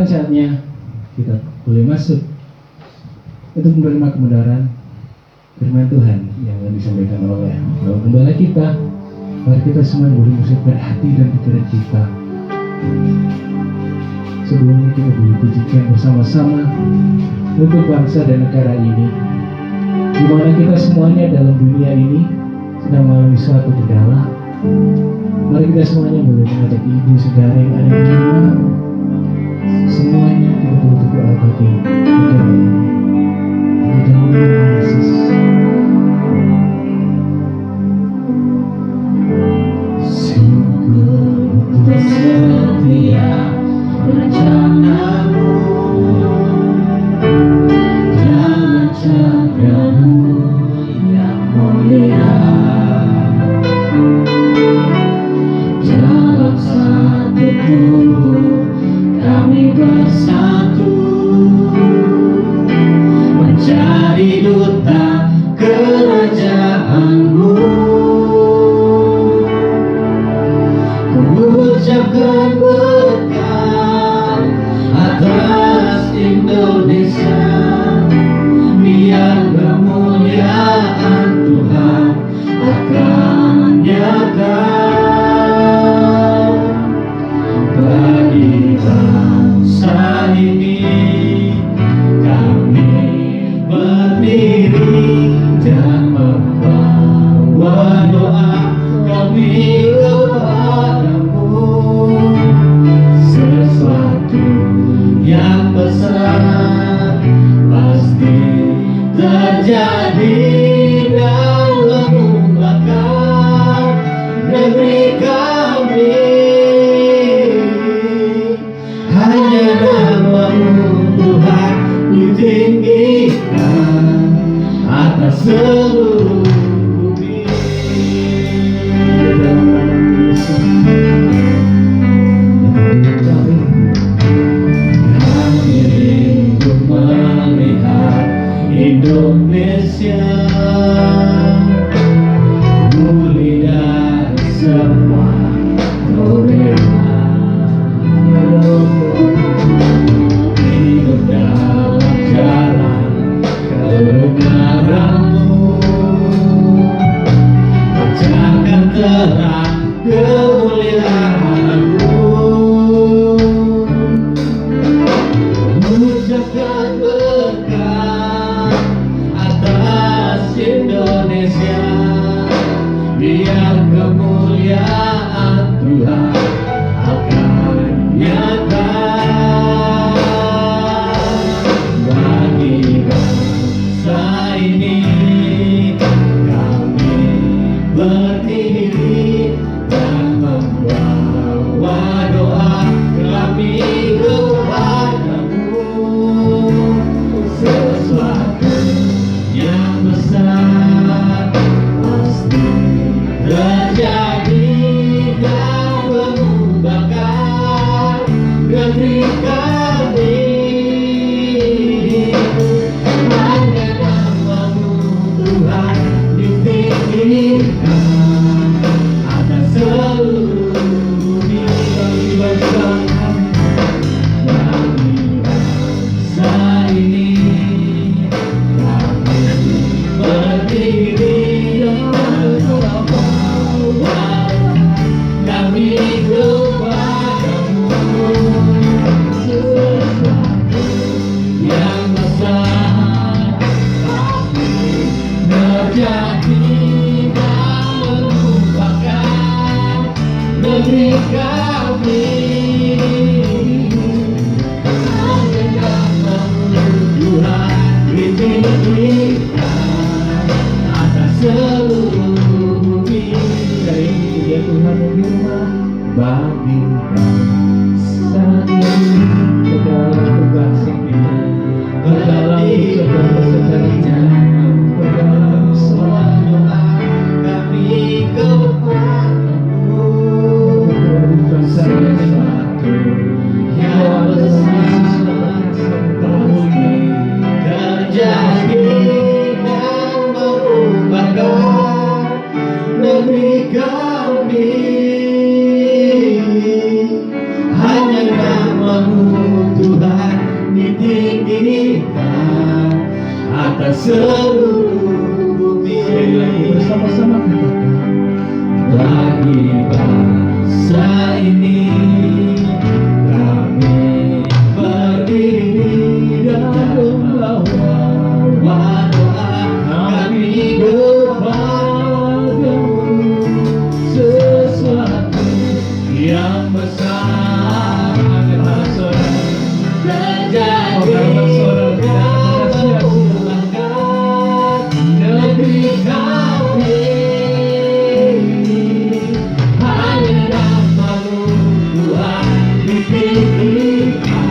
saatnya kita boleh masuk untuk menerima kebenaran firman Tuhan yang akan disampaikan oleh Bapak Gembala kita. Mari kita semua boleh bersiapkan hati dan pikiran kita. Sebelumnya kita boleh pujikan bersama-sama untuk bangsa dan negara ini, di mana kita semuanya dalam dunia ini sedang mengalami suatu kendala. Mari kita semuanya boleh mengajak ibu saudara yang ada di rumah, semuanya kita boleh berdoa bagi negara ini. Di dalam nama Yesus. Syukur untuk setiap rencanamu dan rencanamu yang mulia. Dalam satu tubuh kami bersatu mencari duta kerajaanmu. Ucapkan berkat atas Indonesia, biar kemuliaan Tuhan akan nyata bagi bangsa ini. Kami berdiri dan membawa doa kami kepadamu. Sesuatu yang besar pasti terjadi dalam membakar negeri kami. Hanya nama-Mu Tuhan ditinggikan atas seluruh bumi. Kami rindu melihat Indonesia pulih dari semua problema, hidup dalam jalan kebenaran-Mu, pancarkan terang kemuliaan-Mu. Ucapkan berkat atas Indonesia, biar kemuliaan Tuhan akan nyata bagi bangsa ini. Kami berdiri dan membawa doa kami kepadamu. Sesuatu yang besar pasti terjadi dan membakar negeri kami. Hanya nama-Mu Tuhan ditinggikan atas seluruh bumi. Bagi bangsa ini, kami berdiri dan membawa kami kepadamu. Sesuatu yang besar pasti terjadi dan membakar negeri kami. Hanya nama-Mu Tuhan ditinggikan atas seluruh bumi. Dari dia Tuhan firman bagi bangsa ini, dalam tugas ini, dalam kesederhananya, dalam semua doa kami kepadamu. Sesuatu yang besar pasti terjadi dan berubah. seluruh bumi. Sekali lagi bersama-sama katakan, Bagi bangsa ini kami berdiri dan membawa doa kami kepadamu. Sesuatu yang besar akan terjadi negeri kami. Hanya namamu Tuhan dipikirkan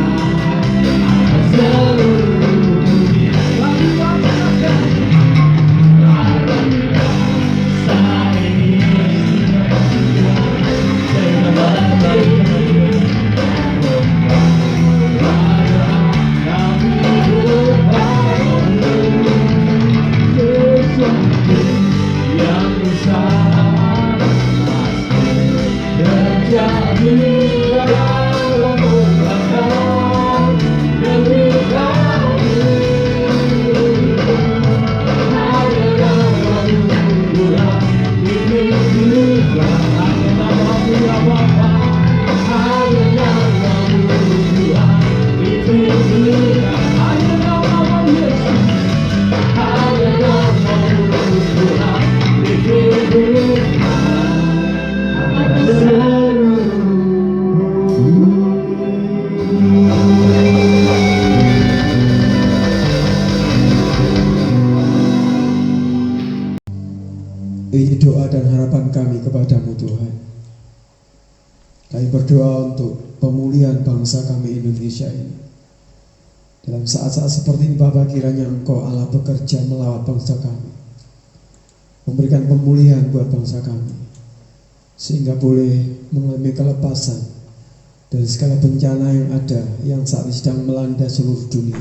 seluruh dunia. Bagi bangsa ini yang besar terjadi dalam belakang negeri kami. Hanya namamu Tuhan dipikirkan, hanya namamu ya Bapa, hanya namamu Tuhan dipikirkan, hanya namamu Yesus, hanya namamu Tuhan dipikirkan. Ini doa dan harapan kami kepadamu Tuhan. Kami berdoa untuk pemulihan bangsa kami Indonesia ini. Dalam saat-saat seperti ini Bapa, kiranya Engkau Allah bekerja melawat bangsa kami, memberikan pemulihan buat bangsa kami, sehingga boleh mengalami kelepasan dari segala bencana yang ada yang saat ini sedang melanda seluruh dunia.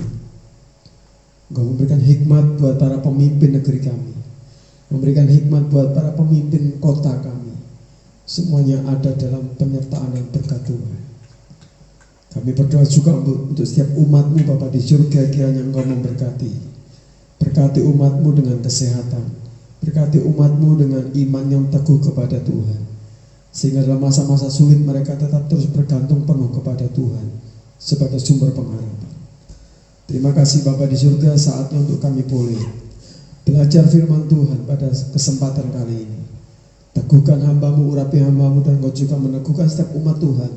Engkau memberikan hikmat buat para pemimpin negeri kami, memberikan hikmat buat para pemimpin kota kami. Semuanya ada dalam penyertaan dan berkat Tuhan. Kami berdoa juga untuk setiap umat-Mu Bapa di surga, kiranya Engkau memberkati. Berkati umat-Mu dengan kesehatan, berkati umat-Mu dengan iman yang teguh kepada Tuhan, sehingga dalam masa-masa sulit mereka tetap terus bergantung penuh kepada Tuhan sebagai sumber pengharapan. Terima kasih Bapa di surga, saatnya untuk kami boleh belajar firman Tuhan pada kesempatan kali ini. Teguhkan hamba-Mu, urapi hamba-Mu, dan Engkau juga meneguhkan setiap umat Tuhan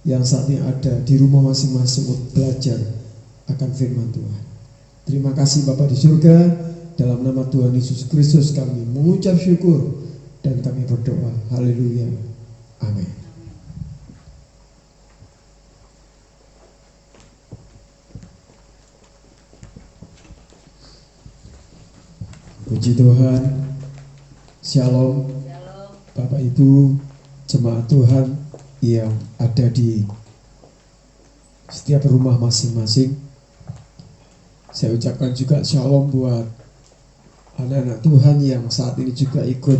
yang saat ini ada di rumah masing-masing untuk belajar akan firman Tuhan. Terima kasih Bapa di surga, dalam nama Tuhan Yesus Kristus kami mengucap syukur dan kami berdoa. Haleluya. Amin. Puji Tuhan. Shalom. Bapak Ibu jemaat Tuhan yang ada di setiap rumah masing-masing. Saya ucapkan juga shalom buat anak-anak Tuhan yang saat ini juga ikut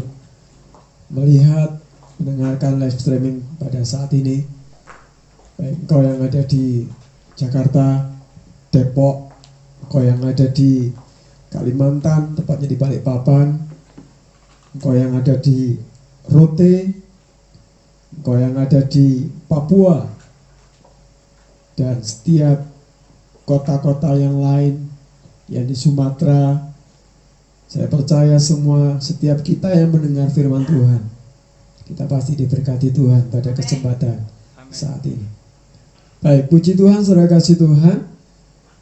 melihat, mendengarkan live streaming pada saat ini. Baik engkau yang ada di Jakarta, Depok, engkau yang ada di Kalimantan, tepatnya di Balikpapan, engkau yang ada di Rote, engkau yang ada di Papua, dan setiap kota-kota yang lain yang di Sumatera. Saya percaya semua, setiap kita yang mendengar firman Tuhan, kita pasti diberkati Tuhan pada kesempatan saat ini. Baik, puji Tuhan, saudara kasih Tuhan.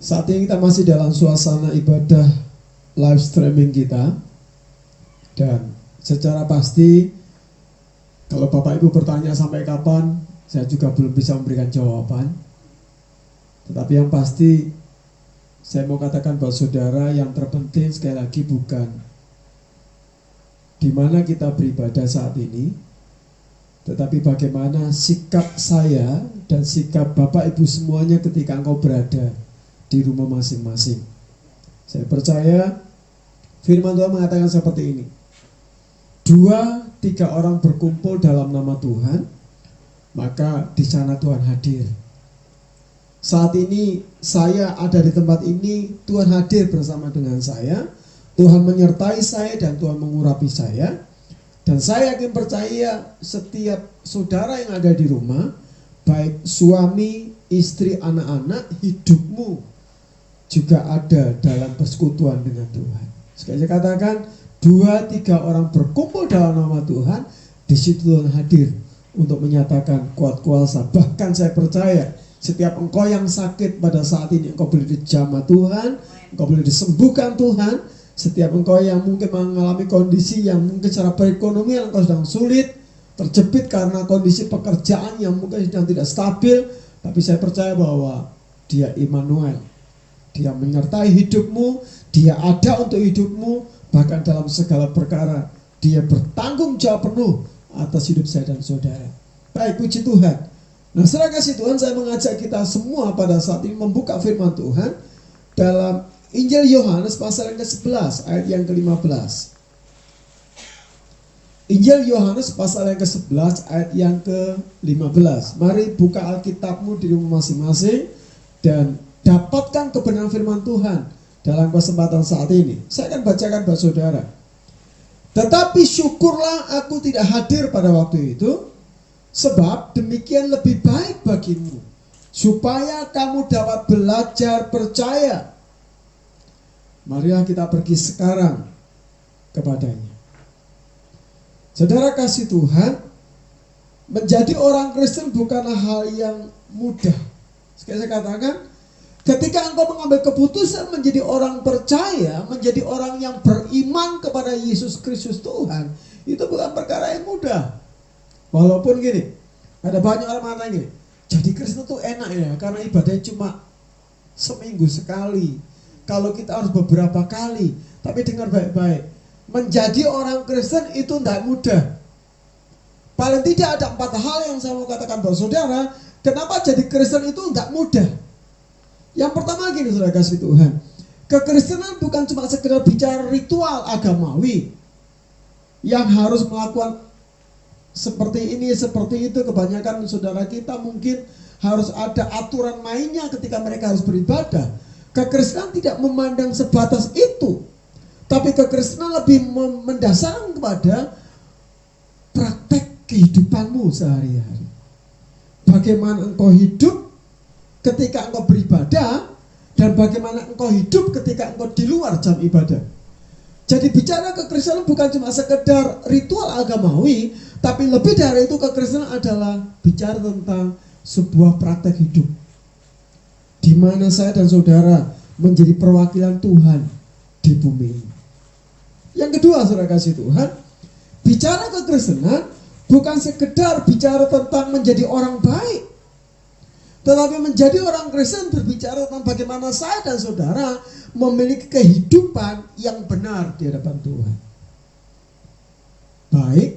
Saat ini kita masih dalam suasana ibadah live streaming kita. Dan secara pasti, kalau Bapak Ibu bertanya sampai kapan, saya juga belum bisa memberikan jawaban. Tetapi yang pasti, saya mau katakan buat saudara, yang terpenting sekali lagi bukan di mana kita beribadah saat ini, tetapi bagaimana sikap saya dan sikap Bapak Ibu semuanya ketika engkau berada di rumah masing-masing. Saya percaya firman Tuhan mengatakan seperti ini. 2-3 orang berkumpul dalam nama Tuhan, maka di sana Tuhan hadir. Saat ini saya ada di tempat ini, Tuhan hadir bersama dengan saya, Tuhan menyertai saya dan Tuhan mengurapi saya. Dan saya yakin percaya setiap saudara yang ada di rumah, baik suami, istri, anak-anak, hidupmu juga ada dalam persekutuan dengan Tuhan. Sekali saya katakan, 2-3 orang berkumpul dalam nama Tuhan, di situ Tuhan hadir untuk menyatakan kuat kuasa. Bahkan saya percaya setiap engkau yang sakit pada saat ini, engkau boleh dijamah Tuhan, engkau boleh disembuhkan Tuhan. Setiap engkau yang mungkin mengalami kondisi yang mungkin secara perekonomian engkau sedang sulit, terjepit karena kondisi pekerjaan yang mungkin sedang tidak stabil, tapi saya percaya bahwa Dia Immanuel, Dia menyertai hidupmu, Dia ada untuk hidupmu, bahkan dalam segala perkara Dia bertanggung jawab penuh atas hidup saya dan saudara. Baik, puji Tuhan. Nah, saudara kasih Tuhan, saya mengajak kita semua pada saat ini membuka firman Tuhan dalam Injil Yohanes pasal yang ke-11 ayat yang ke-15. Injil Yohanes pasal yang ke-11 ayat yang ke-15. Mari buka Alkitabmu di rumah masing-masing dan dapatkan kebenaran firman Tuhan dalam kesempatan saat ini. Saya akan bacakan buat saudara. Tetapi syukurlah aku tidak hadir pada waktu itu, sebab demikian lebih baik bagimu, supaya kamu dapat belajar percaya. Marilah kita pergi sekarang kepadanya. Saudara kasih Tuhan, menjadi orang Kristen bukanlah hal yang mudah. Sekali saya katakan, ketika engkau mengambil keputusan menjadi orang percaya, menjadi orang yang beriman kepada Yesus Kristus Tuhan, itu bukan perkara yang mudah. Walaupun gini, ada banyak orang mengatakan gini, jadi Kristen itu enak ya, karena ibadahnya cuma seminggu sekali. Kalau kita harus beberapa kali. Tapi dengar baik-baik, menjadi orang Kristen itu tidak mudah. Paling tidak ada 4 hal yang saya mau katakan buat saudara, kenapa jadi Kristen itu tidak mudah. Yang pertama gini, saudara kasih Tuhan, kekristenan bukan cuma sekedar bicara ritual agamawi yang harus melakukan seperti ini, seperti itu. Kebanyakan saudara kita mungkin harus ada aturan mainnya ketika mereka harus beribadah. Kekristenan tidak memandang sebatas itu, tapi kekristenan lebih mendasarkan kepada praktek kehidupanmu sehari-hari. Bagaimana engkau hidup ketika engkau beribadah, dan bagaimana engkau hidup ketika engkau di luar jam ibadah. Jadi bicara kekristenan bukan cuma sekedar ritual agamawi, tapi lebih dari itu kekristenan adalah bicara tentang sebuah praktek hidup, di mana saya dan saudara menjadi perwakilan Tuhan di bumi ini. Yang kedua, saudara kasih Tuhan, bicara kekristenan bukan sekedar bicara tentang menjadi orang baik, tetapi menjadi orang Kristen berbicara tentang bagaimana saya dan saudara memiliki kehidupan yang benar di hadapan Tuhan. Baik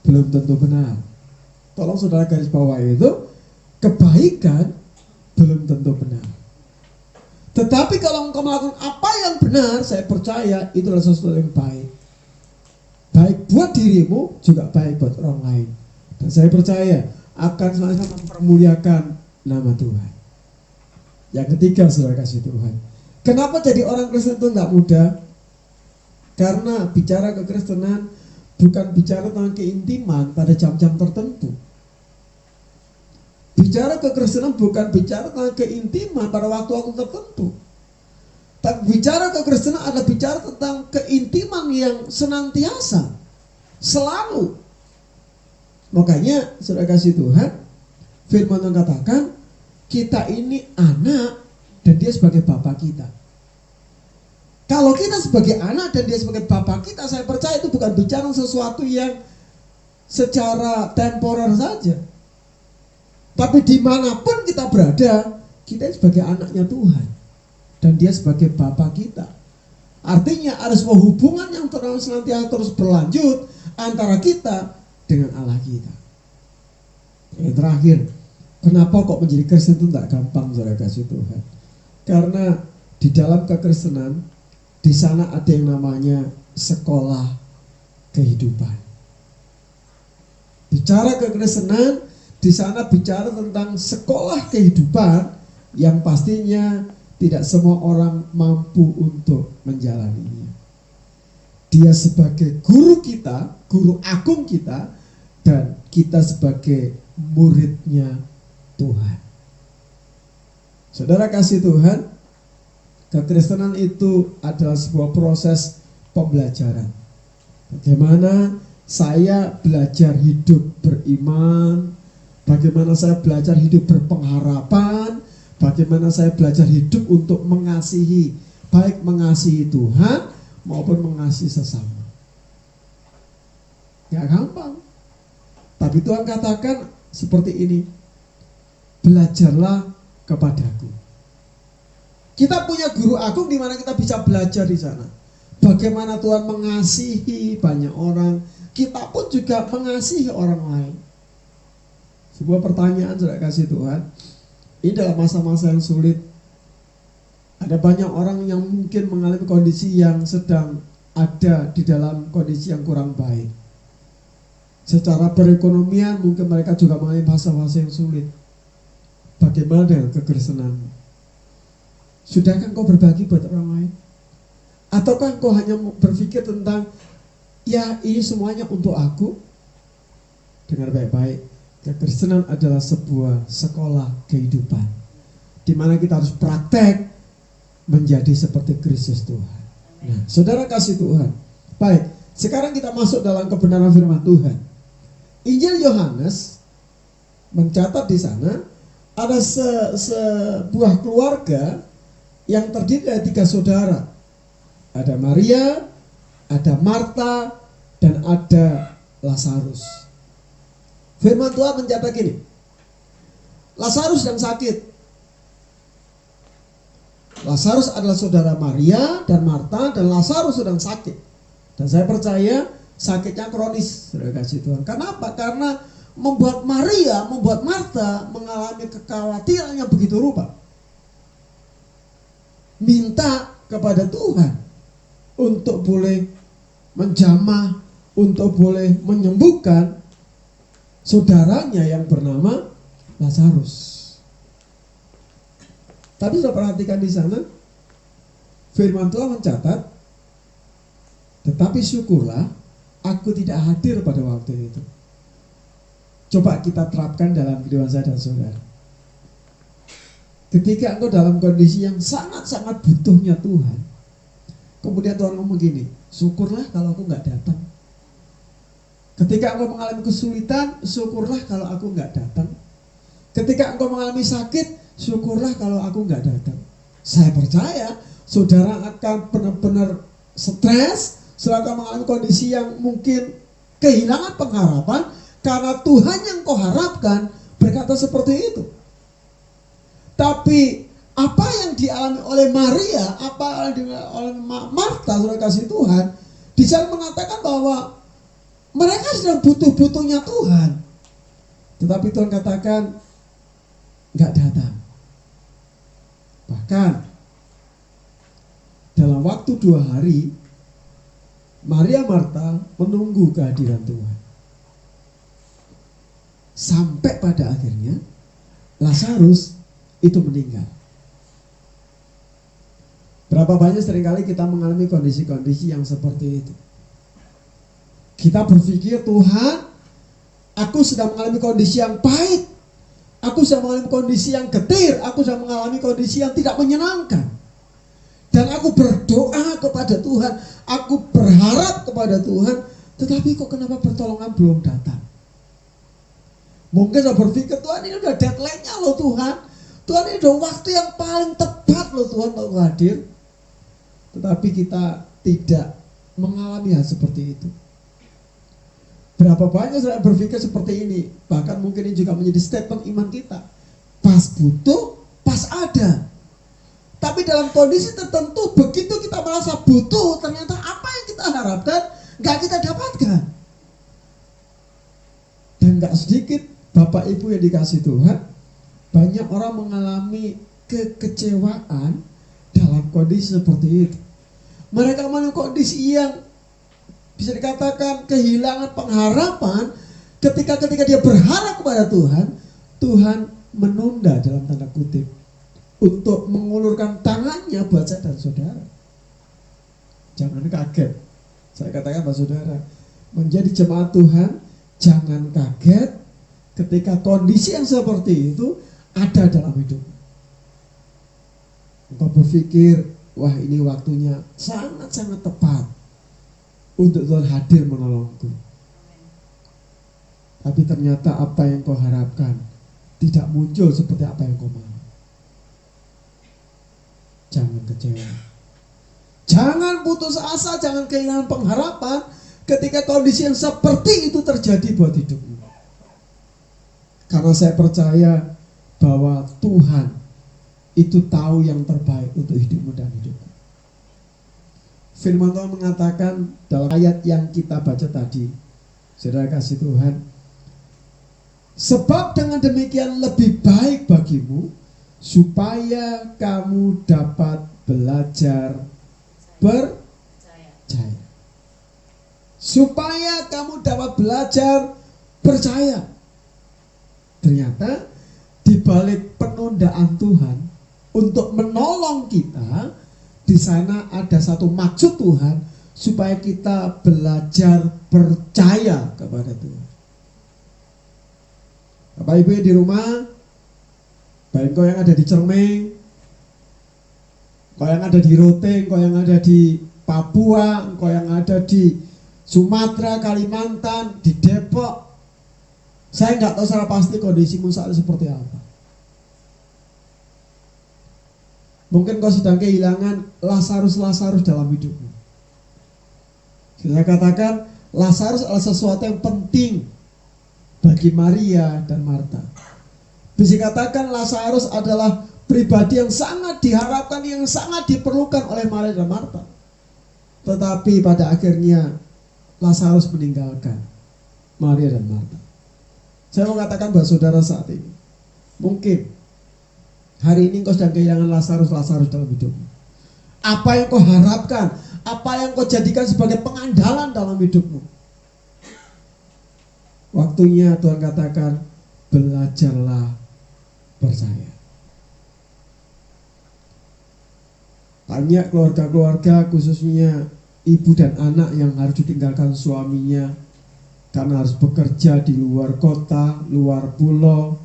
belum tentu benar. Tolong saudara garis bawah itu, kebaikan belum tentu benar. Tetapi kalau engkau melakukan apa yang benar, saya percaya itu adalah sesuatu yang baik. Baik buat dirimu, juga baik buat orang lain. Dan saya percaya akan selalu mempermuliakan nama Tuhan. Yang ketiga, saudara kasih Tuhan, kenapa jadi orang Kristen itu tidak mudah? Karena bicara kekristenan bukan bicara tentang keintiman pada jam-jam tertentu. Bicara kekristenan bukan bicara tentang keintiman pada waktu-waktu tertentu. Tapi bicara kekristenan adalah bicara tentang keintiman yang senantiasa, selalu. Makanya saudara kasih Tuhan, firman Tuhan katakan, kita ini anak dan dia sebagai bapak kita. Kalau kita sebagai anak dan dia sebagai bapak kita, saya percaya itu bukan bicara sesuatu yang secara temporer saja. Tapi dimanapun kita berada, kita sebagai anaknya Tuhan dan dia sebagai Bapa kita. Artinya ada sebuah hubungan yang senantiasa terus berlanjut antara kita dengan Allah kita. Yang terakhir, kenapa kok menjadi Kristen itu tidak gampang, saudara kasih Tuhan? Karena di dalam kekristenan, di sana ada yang namanya sekolah kehidupan. Bicara kekristenan, di sana bicara tentang sekolah kehidupan yang pastinya tidak semua orang mampu untuk menjalaninya. Dia sebagai guru kita, guru agung kita, dan kita sebagai muridnya Tuhan. Saudara kasih Tuhan, kekristenan itu adalah sebuah proses pembelajaran. Bagaimana saya belajar hidup beriman, bagaimana saya belajar hidup berpengharapan, bagaimana saya belajar hidup untuk mengasihi, baik mengasihi Tuhan maupun mengasihi sesama. Gak gampang. Tapi Tuhan katakan seperti ini, belajarlah kepadaku. Kita punya guru agung di mana kita bisa belajar di sana. Bagaimana Tuhan mengasihi banyak orang, kita pun juga mengasihi orang lain. Sebuah pertanyaan sudah kasih Tuhan. Ini dalam masa-masa yang sulit. Ada banyak orang yang mungkin mengalami kondisi yang sedang ada di dalam kondisi yang kurang baik. Secara perekonomian mungkin mereka juga mengalami masa-masa yang sulit. Bagaimana dengan kekristenanmu? Sudahkah engkau berbagi buat orang lain? Ataukah engkau hanya berpikir tentang, ya ini semuanya untuk aku? Dengar baik-baik, kekristenan adalah sebuah sekolah kehidupan, di mana kita harus praktek menjadi seperti Kristus Tuhan. Nah, saudara kasih Tuhan. Baik, sekarang kita masuk dalam kebenaran firman Tuhan. Injil Yohanes mencatat di sana ada sebuah keluarga yang terdiri dari 3 saudara. Ada Maria, ada Marta, dan ada Lazarus. Firman Tuhan mencatat gini, Lazarus sedang sakit. Lazarus adalah saudara Maria dan Marta, dan Lazarus sedang sakit. Dan saya percaya sakitnya kronis, saudara kasih Tuhan. Kenapa? Karena membuat Maria, membuat Marta mengalami kekhawatiran yang begitu rupa. Minta kepada Tuhan untuk boleh menjamah, untuk boleh menyembuhkan saudaranya yang bernama Lazarus. Tapi sudah perhatikan di sana, firman Tuhan mencatat, tetapi syukurlah aku tidak hadir pada waktu itu. Coba kita terapkan dalam kehidupan saya dan saudara. Ketika engkau dalam kondisi yang sangat-sangat butuhnya Tuhan, kemudian Tuhan ngomong gini, syukurlah kalau aku nggak datang. Ketika engkau mengalami kesulitan, syukurlah kalau aku nggak datang. Ketika engkau mengalami sakit, syukurlah kalau aku nggak datang. Saya percaya saudara akan benar-benar stres, saudara akan mengalami kondisi yang mungkin kehilangan pengharapan, karena Tuhan yang kau harapkan berkata seperti itu. Tapi apa yang dialami oleh Maria, apa yang dialami oleh Marta, saudara kasih Tuhan, di sana mengatakan bahwa mereka sedang butuh-butuhnya Tuhan. Tetapi Tuhan katakan nggak datang. Bahkan dalam waktu 2 hari, Maria Marta menunggu kehadiran Tuhan. Sampai pada akhirnya Lazarus itu meninggal. Berapa banyak seringkali kita mengalami kondisi-kondisi yang seperti itu. Kita berpikir, Tuhan, aku sedang mengalami kondisi yang pahit, aku sedang mengalami kondisi yang getir, aku sedang mengalami kondisi yang tidak menyenangkan. Dan aku berdoa kepada Tuhan, aku berharap kepada Tuhan, tetapi kok kenapa pertolongan belum datang? Mungkin saya berpikir, Tuhan ini udah deadline-nya loh Tuhan. Tuhan ini udah waktu yang paling tepat loh Tuhan untuk hadir. Tetapi kita tidak mengalami hal seperti itu. Berapa banyak saya berpikir seperti ini. Bahkan mungkin ini juga menjadi statement iman kita. Pas butuh, pas ada. Tapi dalam kondisi tertentu, begitu kita merasa butuh, ternyata apa yang kita harapkan gak kita dapatkan. Dan gak sedikit Bapak Ibu yang dikasih Tuhan, banyak orang mengalami kekecewaan dalam kondisi seperti itu. Mereka mengalami kondisi yang bisa dikatakan kehilangan pengharapan, ketika dia berharap kepada Tuhan, Tuhan menunda dalam tanda kutip untuk mengulurkan tangannya buat saya dan saudara. Jangan kaget. Saya katakan buat saudara, menjadi jemaat Tuhan, jangan kaget ketika kondisi yang seperti itu ada dalam hidup. Engkau berpikir, wah ini waktunya sangat-sangat tepat untuk Tuhan hadir menolongku. Tapi ternyata apa yang kau harapkan tidak muncul seperti apa yang kau mau. Jangan kecewa. Jangan putus asa, jangan kehilangan pengharapan ketika kondisi yang seperti itu terjadi buat hidupmu. Karena saya percaya bahwa Tuhan itu tahu yang terbaik untuk hidupmu dan hidupku. Firman Tuhan mengatakan dalam ayat yang kita baca tadi, saudara kasih Tuhan, sebab dengan demikian lebih baik bagimu supaya kamu dapat belajar percaya. Supaya kamu dapat belajar percaya. Ternyata di balik penundaan Tuhan untuk menolong kita, di sana ada satu maksud Tuhan supaya kita belajar percaya kepada Tuhan. Bapak Ibu di rumah, baik kau yang ada di Cermeng, kau yang ada di Roteng, kau yang ada di Papua, kau yang ada di Sumatera, Kalimantan, di Depok. Saya nggak tahu secara pasti kondisimu saat ini seperti apa. Mungkin kau sedang kehilangan Lazarus dalam hidupmu. Saya katakan Lazarus adalah sesuatu yang penting bagi Maria dan Marta. Bisa katakan Lazarus adalah pribadi yang sangat diharapkan, yang sangat diperlukan oleh Maria dan Marta. Tetapi pada akhirnya Lazarus meninggalkan Maria dan Marta. Saya mau katakan buat saudara saat ini, mungkin hari ini kau sedang kehilangan Lazarus dalam hidupmu. Apa yang kau harapkan, apa yang kau jadikan sebagai pengandalan dalam hidupmu, waktunya Tuhan katakan, belajarlah percaya. Banyak keluarga-keluarga, khususnya ibu dan anak yang harus ditinggalkan suaminya karena harus bekerja di luar kota, luar pulau.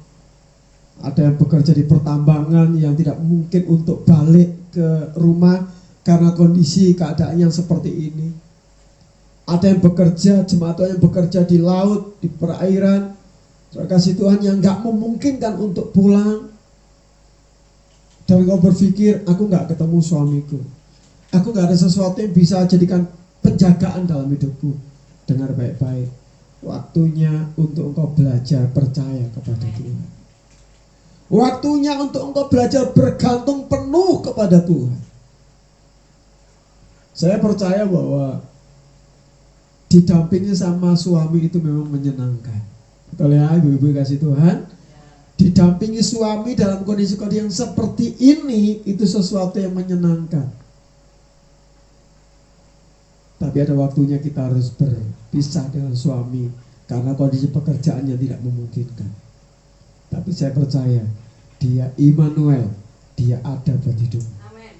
Ada yang bekerja di pertambangan yang tidak mungkin untuk balik ke rumah karena kondisi keadaan yang seperti ini. Ada yang bekerja, jemaat Tuhan yang bekerja di laut, di perairan, kasih Tuhan yang gak memungkinkan untuk pulang. Dan kau berpikir, aku gak ketemu suamiku, aku gak ada sesuatu yang bisa jadikan penjagaan dalam hidupku. Dengar baik-baik, waktunya untuk engkau belajar percaya kepada Tuhan. Waktunya untuk engkau belajar bergantung penuh kepada Tuhan. Saya percaya bahwa didampingi sama suami itu memang menyenangkan. Betul ya ibu-ibu kasih Tuhan? Didampingi suami dalam kondisi-kondisi yang seperti ini, itu sesuatu yang menyenangkan. Tapi ada waktunya kita harus berpisah dengan suami karena kondisi pekerjaannya tidak memungkinkan. Tapi saya percaya Dia Immanuel, Dia ada buat hidupmu. Amen.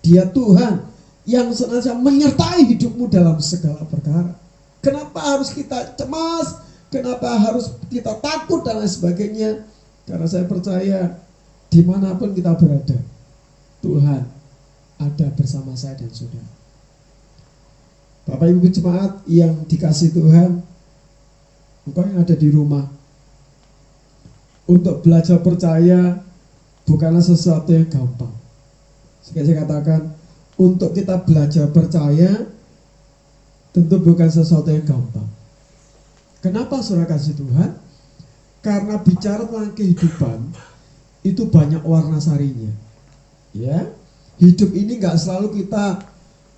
Dia Tuhan yang senantiasa menyertai hidupmu dalam segala perkara. Kenapa harus kita cemas? Kenapa harus kita takut dan lain sebagainya? Karena saya percaya dimanapun kita berada, Tuhan ada bersama saya dan saudara. Bapak Ibu jemaat yang dikasih Tuhan, engkau yang ada di rumah, untuk belajar percaya bukanlah sesuatu yang gampang. Sekali saya katakan, untuk kita belajar percaya tentu bukan sesuatu yang gampang. Kenapa saudara kasih Tuhan? Karena bicara tentang kehidupan itu banyak warna sarinya. Ya, hidup ini nggak selalu kita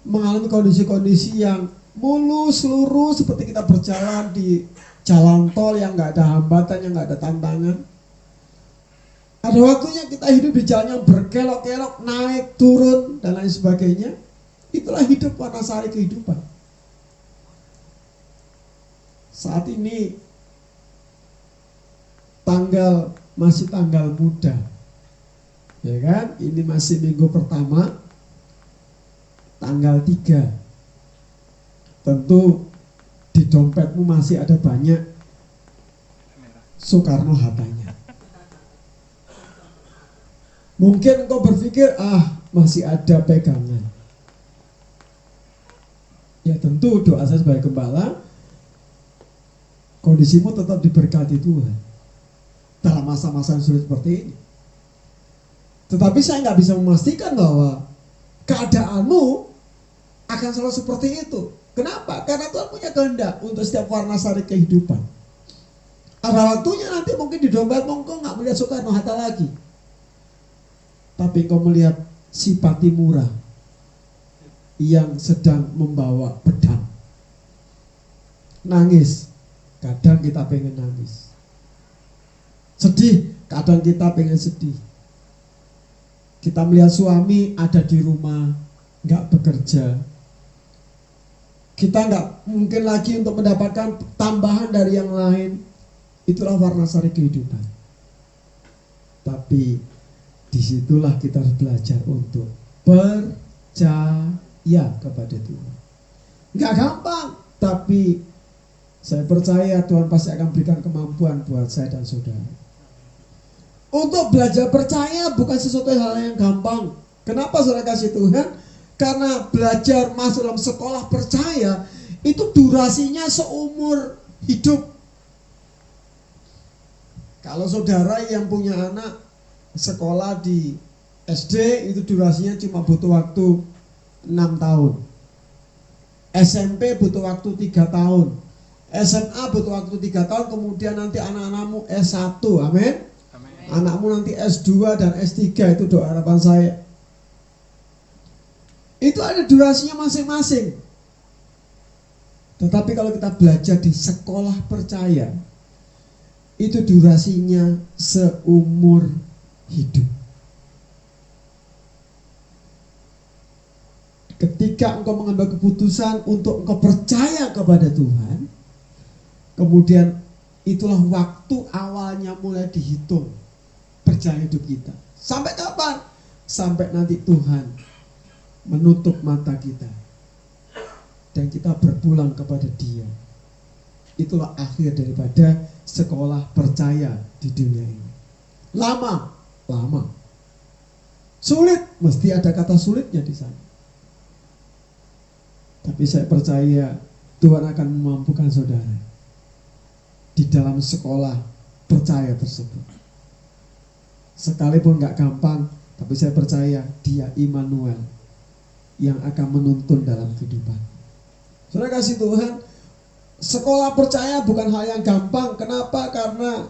mengalami kondisi-kondisi yang mulus lurus seperti kita berjalan di jalan tol yang nggak ada hambatan, yang nggak ada tantangan. Ada waktunya kita hidup di jalan yang berkelok-kelok, naik, turun, dan lain sebagainya. Itulah hidup warna sari kehidupan. Saat ini masih tanggal muda. Ya kan? Ini masih minggu pertama, tanggal 3. Tentu di dompetmu masih ada banyak Soekarno-Hattanya. Mungkin engkau berpikir, masih ada pegangan. Ya tentu doa saya sebagai gembala, kondisimu tetap diberkati Tuhan dalam masa-masa yang sulit seperti ini. Tetapi saya nggak bisa memastikan bahwa keadaanmu akan selalu seperti itu. Kenapa? Karena Tuhan punya kehendak untuk setiap warna sari kehidupan. Ada waktunya nanti mungkin di dompetmu engkau nggak melihat Soekarno-Hatta lagi, tapi engkau melihat si Patimura yang sedang membawa pedang. Nangis, kadang kita pengen nangis. Sedih, kadang kita pengen sedih. Kita melihat suami ada di rumah, nggak bekerja. Kita nggak mungkin lagi untuk mendapatkan tambahan dari yang lain. Itulah warna sari kehidupan. Tapi disitulah kita harus belajar untuk percaya kepada Tuhan. Nggak gampang, tapi saya percaya Tuhan pasti akan berikan kemampuan buat saya dan saudara. Untuk belajar percaya bukan sesuatu hal yang gampang. Kenapa saudara kasih Tuhan? Karena belajar masuk dalam sekolah percaya itu durasinya seumur hidup. Kalau saudara yang punya anak sekolah di SD itu durasinya cuma butuh waktu 6 tahun. SMP butuh waktu 3 tahun. SMA butuh waktu 3 tahun, kemudian nanti anak-anakmu S1, amin. Anakmu nanti S2 dan S3, itu doa harapan saya. Itu ada durasinya masing-masing. Tetapi kalau kita belajar di sekolah percaya, itu durasinya seumur hidup. Ketika engkau mengambil keputusan untuk engkau percaya kepada Tuhan, kemudian itulah waktu awalnya mulai dihitung perjalanan hidup kita. Sampai kapan? Sampai nanti Tuhan menutup mata kita dan kita berpulang kepada Dia. Itulah akhir daripada sekolah percaya di dunia ini. Lama. Sulit, mesti ada kata sulitnya di sana. Tapi saya percaya Tuhan akan memampukan saudara di dalam sekolah percaya tersebut. Sekalipun gak gampang, tapi saya percaya Dia Immanuel yang akan menuntun dalam kehidupan. Saudara kasih Tuhan, sekolah percaya bukan hal yang gampang. Kenapa? Karena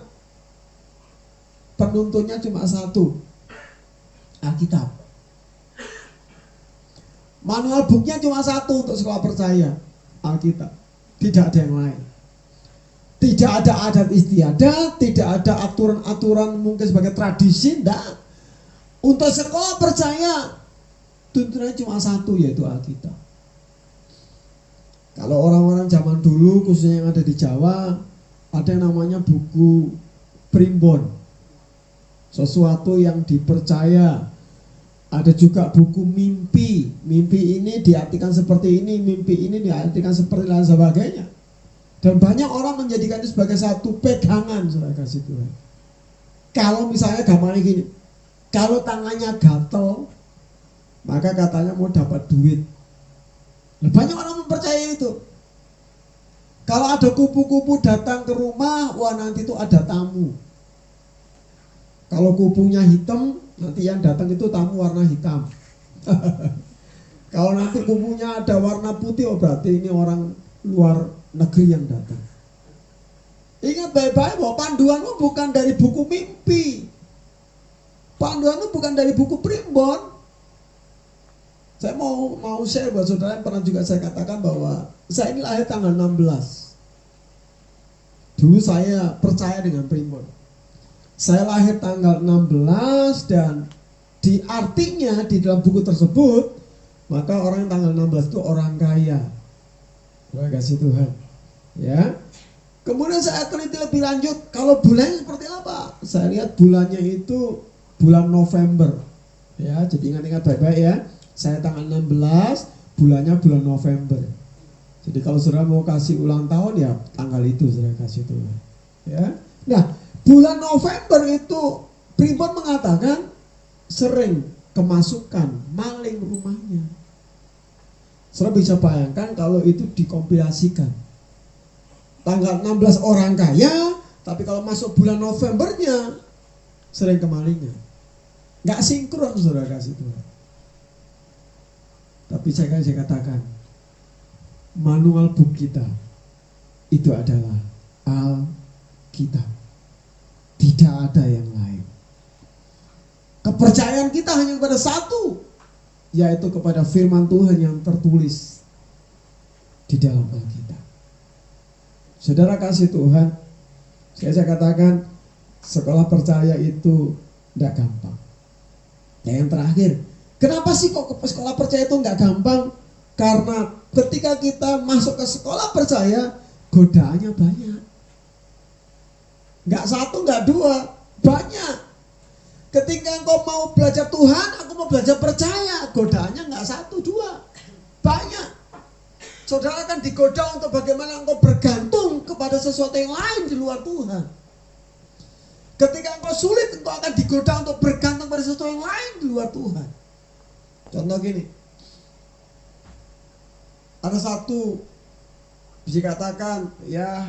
penuntunnya cuma satu, Alkitab. Manual booknya cuma satu untuk sekolah percaya, Alkitab. Tidak ada yang lain. Tidak ada adat istiadat, tidak ada aturan-aturan mungkin sebagai tradisi, tidak. Untuk sekolah percaya, tuntunannya cuma satu, yaitu Alkitab. Kalau orang-orang zaman dulu, khususnya yang ada di Jawa, ada yang namanya buku primbon. Sesuatu yang dipercaya. Ada juga buku mimpi. Mimpi ini diartikan seperti ini, mimpi ini diartikan seperti lain sebagainya. Dan banyak orang menjadikan itu sebagai satu pegangan, saudara kasih Tuhan. Kalau misalnya gambarnya gini, kalau tangannya gatel, maka katanya mau dapat duit. Nah, banyak orang mempercayai itu. Kalau ada kupu-kupu datang ke rumah, wah nanti itu ada tamu. Kalau kupunya hitam, nanti yang datang itu tamu warna hitam. Kalau nanti kupunya ada warna putih, oh berarti ini orang luar negeri yang datang. Ingat baik-baik bahwa panduanmu bukan dari buku mimpi. Panduanmu bukan dari buku primbon. Saya mau share buat saudara yang pernah juga saya katakan bahwa saya ini lahir tanggal 16. Dulu saya percaya dengan primbon. Saya lahir tanggal 16 dan di artinya di dalam buku tersebut, maka orang yang tanggal 16 itu orang kaya. Terima kasih Tuhan. Ya. Kemudian saya teliti lebih lanjut, kalau bulannya seperti apa? saya lihat bulannya itu bulan November. Ya, jadi ingat-ingat baik-baik ya. Saya tanggal 16, bulannya bulan November. Jadi kalau saudara mau kasih ulang tahun ya tanggal itu saudara kasih itu. Ya. Nah, bulan November itu Primbon mengatakan sering kemasukan maling rumahnya. Saudara bisa bayangkan kalau itu dikompilasikan. Tanggal 16 orang kaya, tapi kalau masuk bulan Novembernya sering kemalingan. Nggak sinkron saudara kasih Tuhan. Tapi saya katakan manual book kita itu adalah Alkitab. Tidak ada yang lain. Kepercayaan kita hanya kepada satu, yaitu kepada firman Tuhan yang tertulis di dalam Alkitab. Saudara kasih Tuhan, saya katakan sekolah percaya itu tidak gampang. Dan yang terakhir, kenapa sih kok sekolah percaya itu nggak gampang? Karena ketika kita masuk ke sekolah percaya, godaannya banyak. Nggak satu, nggak dua, banyak. Ketika engkau mau belajar Tuhan, aku mau belajar percaya, godaannya nggak satu, dua, banyak. Saudara akan digoda untuk bagaimana engkau bergantung kepada sesuatu yang lain di luar Tuhan. Ketika engkau sulit, engkau akan digoda untuk bergantung pada sesuatu yang lain di luar Tuhan. Contoh gini, ada satu bisa katakan ya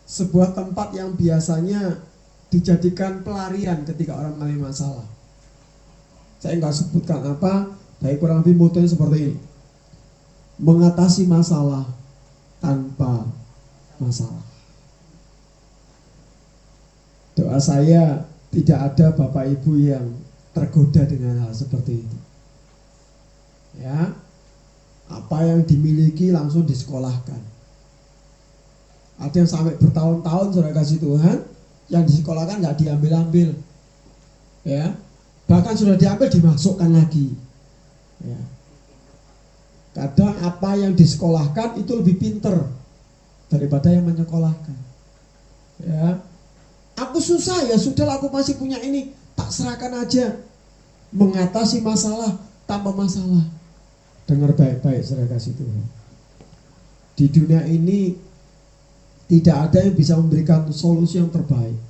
sebuah tempat yang biasanya dijadikan pelarian ketika orang mengalami masalah. Saya nggak sebutkan apa, tapi kurang lebih motonya seperti ini: mengatasi masalah tanpa masalah. Doa saya tidak ada Bapak Ibu yang tergoda dengan hal seperti itu. Ya, apa yang dimiliki langsung disekolahkan. Ada yang sampai bertahun-tahun saudara kasih Tuhan, yang disekolahkan nggak diambil-ambil. Ya, bahkan sudah diambil dimasukkan lagi. Ya. Kadang apa yang disekolahkan itu lebih pinter daripada yang menyekolahkan. Ya, aku susah ya, sudahlah aku masih punya ini, tak serahkan aja. Mengatasi masalah tanpa masalah. Dengar baik-baik saudara kasih Tuhan. Di dunia ini tidak ada yang bisa memberikan solusi yang terbaik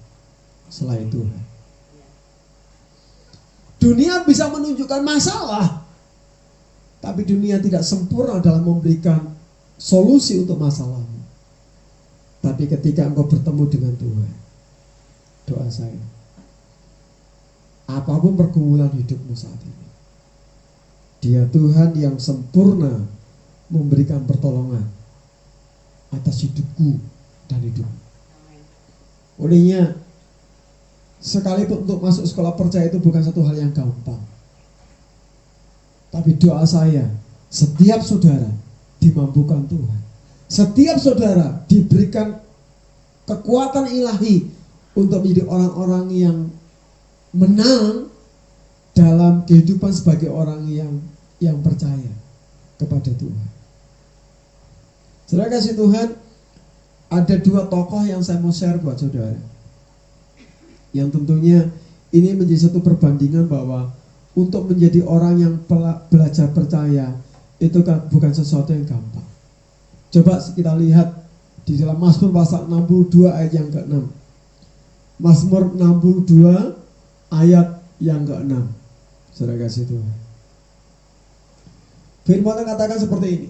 selain Tuhan. Dunia bisa menunjukkan masalah, tapi dunia tidak sempurna dalam memberikan solusi untuk masalahmu. Tapi ketika engkau bertemu dengan Tuhan, doa saya, apapun pergumulan hidupmu saat ini, Dia Tuhan yang sempurna memberikan pertolongan atas hidupku dan hidupmu. Olehnya, sekalipun untuk masuk sekolah percaya itu bukan satu hal yang gampang. Tapi doa saya, setiap saudara dimampukan Tuhan. Setiap saudara diberikan kekuatan ilahi untuk menjadi orang-orang yang menang dalam kehidupan sebagai orang yang percaya kepada Tuhan. Saudara kasih Tuhan, ada dua tokoh yang saya mau share buat saudara. Yang tentunya ini menjadi satu perbandingan bahwa untuk menjadi orang yang belajar percaya itu kan bukan sesuatu yang gampang. Coba kita lihat di dalam Mazmur pasal 62 ayat yang ke-6. Mazmur 62 ayat yang ke-6. Saudara kasih Tuhan. Firman katakan seperti ini: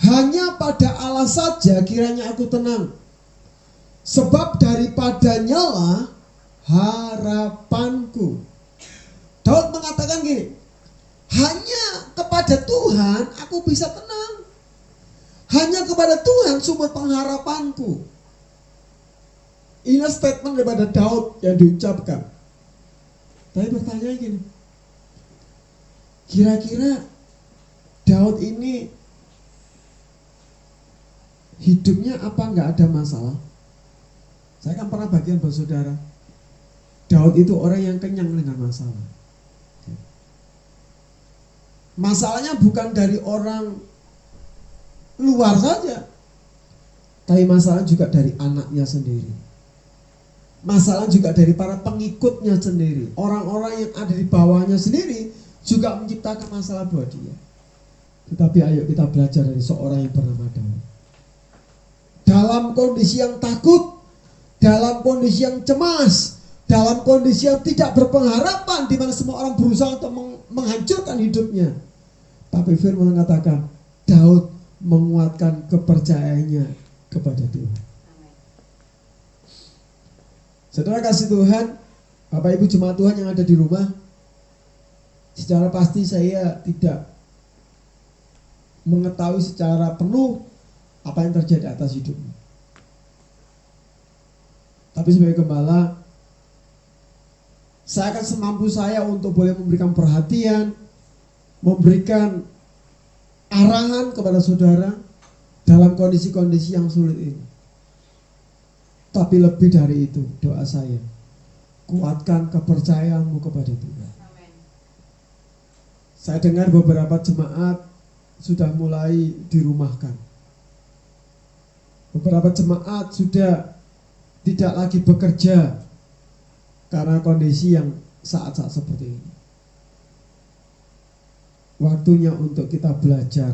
hanya pada Allah saja kiranya aku tenang, sebab daripadanya lah harapanku. Daud mengatakan gini, hanya kepada Tuhan aku bisa tenang. Hanya kepada Tuhan sumber pengharapanku. Ini statement daripada Daud yang diucapkan. Tapi pertanyaan gini, kira-kira Daud ini hidupnya apa nggak ada masalah? Saya kan pernah bagian buat saudara, Daud itu orang yang kenyang dengan masalah. Masalahnya bukan dari orang luar saja, tapi masalah juga dari anaknya sendiri. masalah juga dari para pengikutnya sendiri. Orang-orang yang ada di bawahnya sendiri juga menciptakan masalah buat dia. Tetapi ayo kita belajar dari seorang yang bernama Daud. Dalam kondisi yang takut, dalam kondisi yang cemas, dalam kondisi yang tidak berpengharapan, di mana semua orang berusaha untuk menghancurkan hidupnya, tapi firman mengatakan Daud menguatkan kepercayaannya kepada Tuhan. Saudara kasih Tuhan, Bapak Ibu jemaat Tuhan yang ada di rumah, secara pasti saya tidak mengetahui secara penuh apa yang terjadi atas hidupmu. Tapi sebagai gembala, saya akan semampu saya untuk boleh memberikan perhatian, memberikan arahan kepada saudara dalam kondisi-kondisi yang sulit ini. Tapi lebih dari itu, doa saya, kuatkan kepercayaanmu kepada Tuhan. Amen. Saya dengar beberapa jemaat sudah mulai dirumahkan. Beberapa jemaat sudah tidak lagi bekerja karena kondisi yang saat-saat seperti ini. Waktunya untuk kita belajar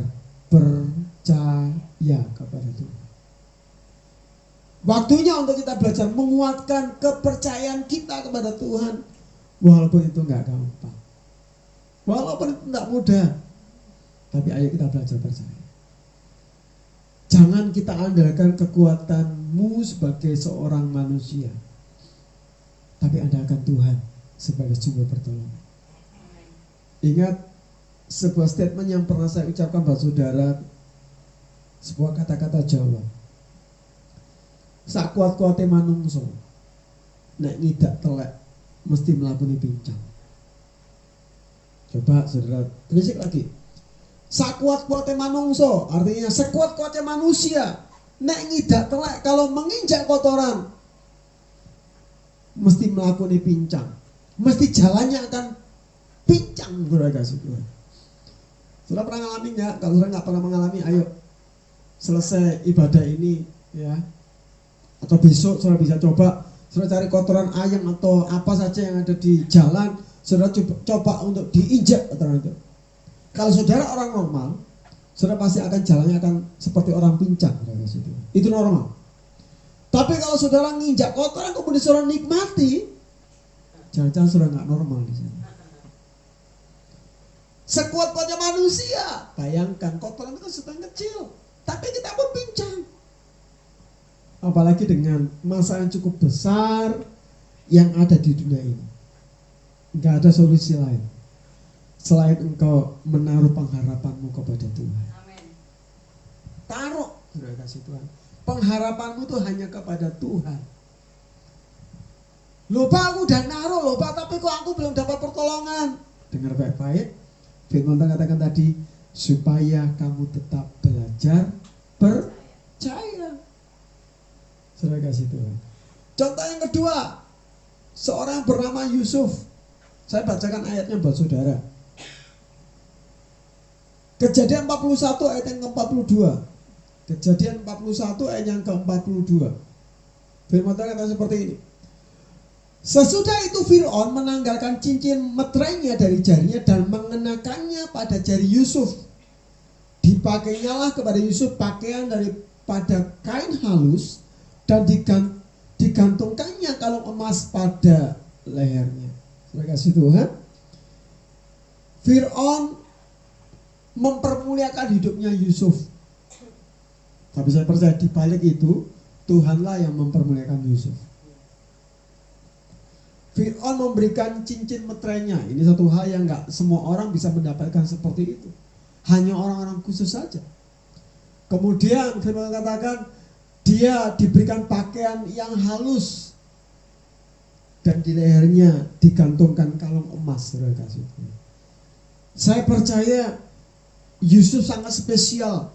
percaya kepada Tuhan. Waktunya untuk kita belajar menguatkan kepercayaan kita kepada Tuhan. Walaupun itu nggak gampang, walaupun itu nggak mudah, tapi ayo kita belajar percaya. Jangan kita andalkan kekuatanmu sebagai seorang manusia, tapi andalkan Tuhan sebagai sumber pertolongan. Ingat sebuah statement yang pernah saya ucapkan buat saudara, sebuah kata-kata Jawa. Sak kuat-kuate manungso, nek ngidak telek mesti melakoni pincang. Coba saudara tulis lagi. Sak kuat-kuate manungso, artinya sekuat-kuatnya manusia, nek ngidak telek kalau menginjak kotoran mesti melakoni pincang. Mesti jalannya akan pincang, saudara kasih Tuhan. Saudara pernah mengalami nggak? Kalau saudara nggak pernah mengalami, ayo selesai ibadah ini ya, atau besok saudara bisa coba, saudara cari kotoran ayam atau apa saja yang ada di jalan, saudara coba untuk diinjak kotoran itu. Kalau saudara orang normal, saudara pasti akan jalannya akan seperti orang pincang, itu normal. Tapi kalau saudara nginjak kotoran kemudian saudara nikmati, jangan-jangan saudara nggak normal di sana. Sekuat-kuatnya manusia, bayangkan kotoran itu sedang kecil, tapi kita pun pincang. Apalagi dengan masa yang cukup besar yang ada di dunia ini. Nggak ada solusi lain selain engkau menaruh pengharapanmu kepada Tuhan. Amen. Taruh, sudah kasih Tuhan. Pengharapanmu itu hanya kepada Tuhan. Lupa aku udah naruh, lupa, tapi kok aku belum dapat pertolongan. Dengar baik-baik. Firman katakan tadi, supaya kamu tetap belajar percaya. Sudah kasih Tuhan. Contoh yang kedua, seorang bernama Yusuf. Saya bacakan ayatnya buat saudara. Kejadian 41 ayat yang ke-42. Kejadian 41 ayat yang ke-42. Firman Tuhan kata seperti ini. Sesudah itu Fir'aun menanggalkan cincin meterainya dari jarinya dan mengenakannya pada jari Yusuf. Dipakanyalah kepada Yusuf pakaian daripada kain halus dan digantungkannya kalung emas pada lehernya. Terima kasih Tuhan. Fir'aun mempermuliakan hidupnya Yusuf. Tapi saya percaya di balik itu Tuhanlah yang mempermuliakan Yusuf. Fir'aun memberikan cincin meterainya. Ini satu hal yang gak semua orang bisa mendapatkan seperti itu. Hanya orang-orang khusus saja. Kemudian Fir'aun katakan dia diberikan pakaian yang halus dan di lehernya digantungkan kalung emas. Saya percaya Yusuf sangat spesial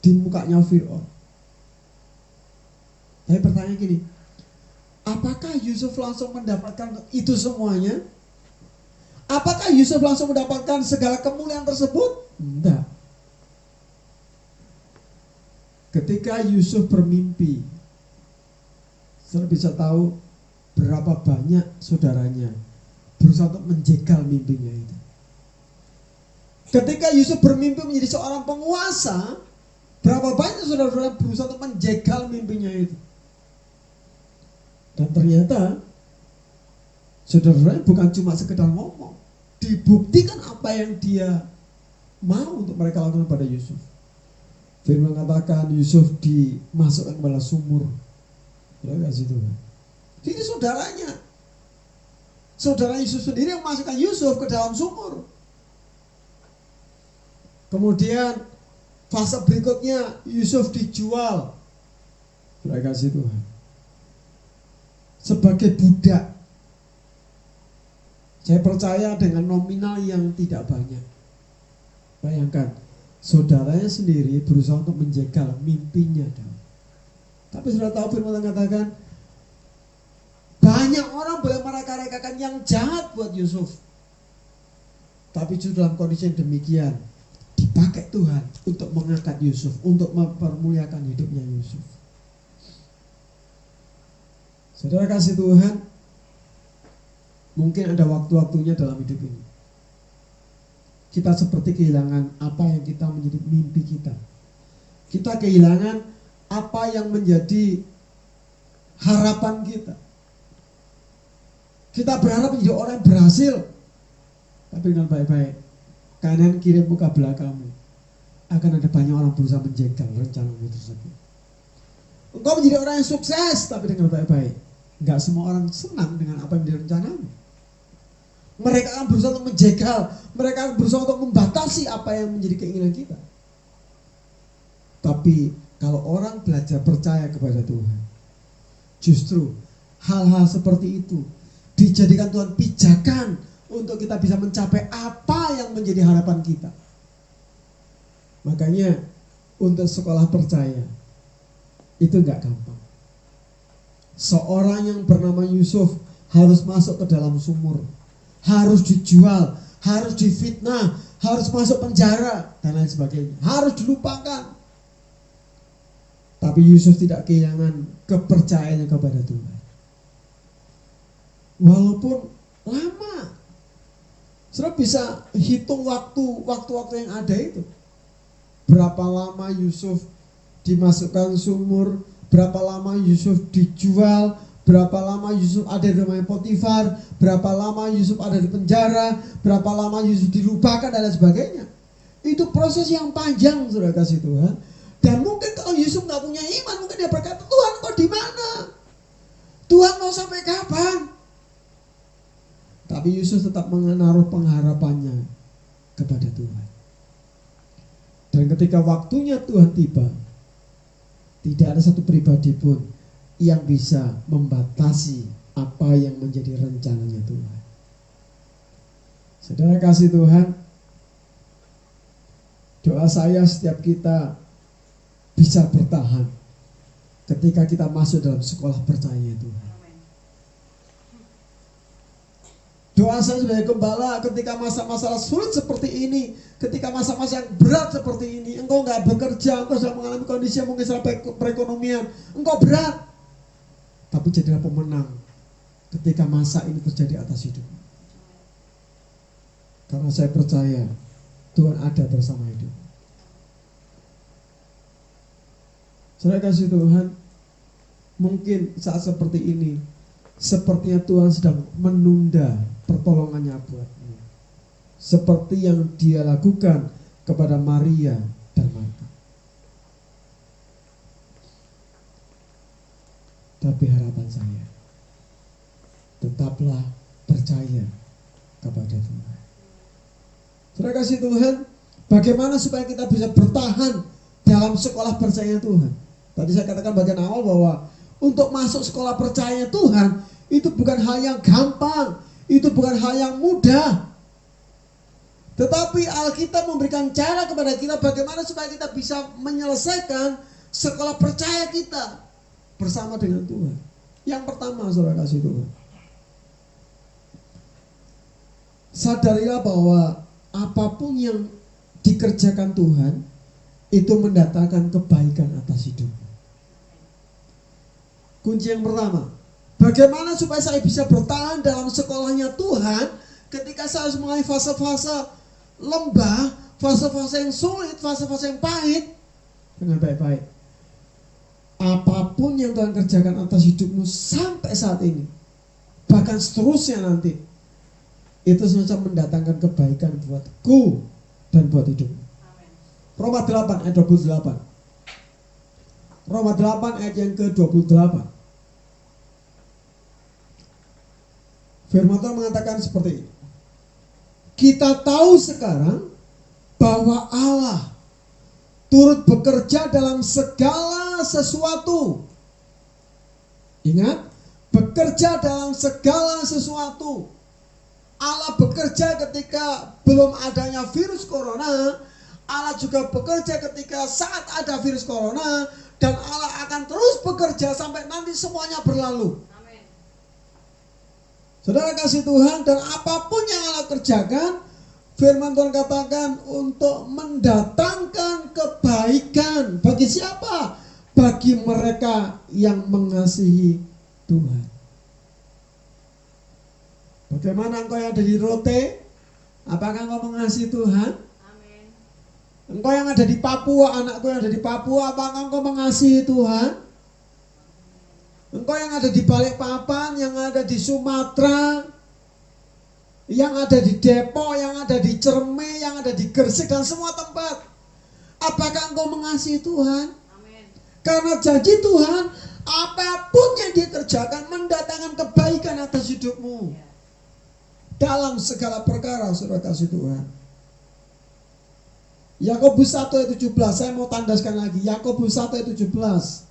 di mukanya Fir'aun. Tapi pertanyaan gini, apakah Yusuf langsung mendapatkan itu semuanya? Apakah Yusuf langsung mendapatkan segala kemuliaan tersebut? Tidak. Ketika Yusuf bermimpi, Saudara bisa tahu berapa banyak saudaranya berusaha untuk menjegal mimpinya itu. Ketika Yusuf bermimpi menjadi seorang penguasa, berapa banyak saudara-saudara berusaha untuk menjegal mimpinya itu. Dan ternyata saudara-saudara bukan cuma sekedar ngomong, dibuktikan apa yang dia mau untuk mereka lakukan pada Yusuf. Firman mengatakan Yusuf dimasukkan ke dalam sumur. Ya kasih Tuhan. Jadi saudara Yusuf sendiri yang memasukkan Yusuf ke dalam sumur. Kemudian fase berikutnya Yusuf dijual. Terima kasih Tuhan. Sebagai budak. Saya percaya dengan nominal yang tidak banyak. Bayangkan, saudaranya sendiri berusaha untuk menjegal mimpinya. Tapi sudah tahu firman mengatakan banyak orang boleh mereka-rekakan yang jahat buat Yusuf. Tapi justru dalam kondisi yang demikian dipakai Tuhan untuk mengangkat Yusuf, untuk mempermuliakan hidupnya Yusuf. Saudara kasih Tuhan, mungkin ada waktu-waktunya dalam hidup ini kita seperti kehilangan apa yang kita menjadi mimpi kita. Kita kehilangan apa yang menjadi harapan kita. Kita berharap menjadi orang yang berhasil. Tapi dengan baik-baik, kanan kiri muka belakangmu akan ada banyak orang berusaha menjegal rencanamu tersebut. Engkau menjadi orang yang sukses, tapi dengan baik-baik, enggak semua orang senang dengan apa yang menjadi rencanamu. Mereka akan berusaha untuk menjegal, mereka akan berusaha untuk membatasi apa yang menjadi keinginan kita. Tapi kalau orang belajar percaya kepada Tuhan, justru hal-hal seperti itu dijadikan Tuhan pijakan untuk kita bisa mencapai apa yang menjadi harapan kita. Makanya untuk sekolah percaya itu enggak gampang. Seorang yang bernama Yusuf harus masuk ke dalam sumur, harus dijual, harus difitnah, harus masuk penjara, dan lain sebagainya. Harus dilupakan. Tapi Yusuf tidak kehilangan kepercayaannya kepada Tuhan. Walaupun lama. Saudara bisa hitung waktu-waktu yang ada itu. Berapa lama Yusuf dimasukkan sumur, berapa lama Yusuf dijual, berapa lama Yusuf ada di rumah Potifar, berapa lama Yusuf ada di penjara, berapa lama Yusuf dilupakan dan lain sebagainya. Itu proses yang panjang, saudara kasih Tuhan. Dan mungkin kalau Yusuf nggak punya iman, mungkin dia berkata, Tuhan kau di mana? Tuhan mau sampai kapan? Tapi Yusuf tetap menaruh pengharapannya kepada Tuhan. Dan ketika waktunya Tuhan tiba, tidak ada satu pribadi pun yang bisa membatasi apa yang menjadi rencananya Tuhan. Saudara kasih Tuhan, doa saya setiap kita bisa bertahan ketika kita masuk dalam sekolah percaya Tuhan. Doa saya sebagai gembala ketika masa-masa sulit seperti ini, ketika masa-masa yang berat seperti ini, engkau nggak bekerja, engkau sedang mengalami kondisi yang mungkin sampai perekonomian, engkau berat. Tapi jadilah pemenang ketika masa ini terjadi atas hidup. Karena saya percaya Tuhan ada bersama hidup. Saya kasih Tuhan, mungkin saat seperti ini, sepertinya Tuhan sedang menunda pertolongannya buatmu. Seperti yang dia lakukan kepada Maria dan Marta. Tapi harapan saya, tetaplah percaya kepada Tuhan. Terima kasih Tuhan. Bagaimana supaya kita bisa bertahan dalam sekolah percaya Tuhan? Tadi saya katakan bagian awal bahwa untuk masuk sekolah percaya Tuhan itu bukan hal yang gampang, itu bukan hal yang mudah. Tetapi Alkitab memberikan cara kepada kita bagaimana supaya kita bisa menyelesaikan sekolah percaya kita bersama dengan Tuhan. Yang pertama, saudara kasih Tuhan, sadarilah bahwa apapun yang dikerjakan Tuhan itu mendatangkan kebaikan atas hidup. Kunci yang pertama, bagaimana supaya saya bisa bertahan dalam sekolahnya Tuhan ketika saya harus mulai fase-fase lembah, fase-fase yang sulit, fase-fase yang pahit. Dengan baik-baik, apapun yang Tuhan kerjakan atas hidupmu sampai saat ini, bahkan seterusnya nanti, itu semacam mendatangkan kebaikan buatku dan buat hidupmu. Roma 8 ayat 28. Roma 8 ayat yang ke-28. Firman Tuhan mengatakan seperti ini. Kita tahu sekarang bahwa Allah turut bekerja dalam segala sesuatu. Ingat, bekerja dalam segala sesuatu. Allah bekerja ketika belum adanya virus corona. Allah juga bekerja ketika saat ada virus corona. Dan Allah akan terus bekerja sampai nanti semuanya berlalu. Saudara kasih Tuhan, dan apapun yang Allah kerjakan, firman Tuhan katakan untuk mendatangkan kebaikan. Bagi siapa? Bagi mereka yang mengasihi Tuhan. Bagaimana engkau yang ada di Rote? Apakah engkau mengasihi Tuhan? Amin. Engkau yang ada di Papua, anakku yang ada di Papua, apakah engkau mengasihi Tuhan? Engkau yang ada di Balikpapan, yang ada di Sumatera, yang ada di Depok, yang ada di Cerme, yang ada di Gresik, dan semua tempat. Apakah engkau mengasihi Tuhan? Amin. Karena janji Tuhan, apapun yang dia kerjakan mendatangkan kebaikan atas hidupmu. Dalam segala perkara, saudara kasih Tuhan. Yakobus 1 ayat 17, saya mau tandaskan lagi. Yakobus 1 ayat 17.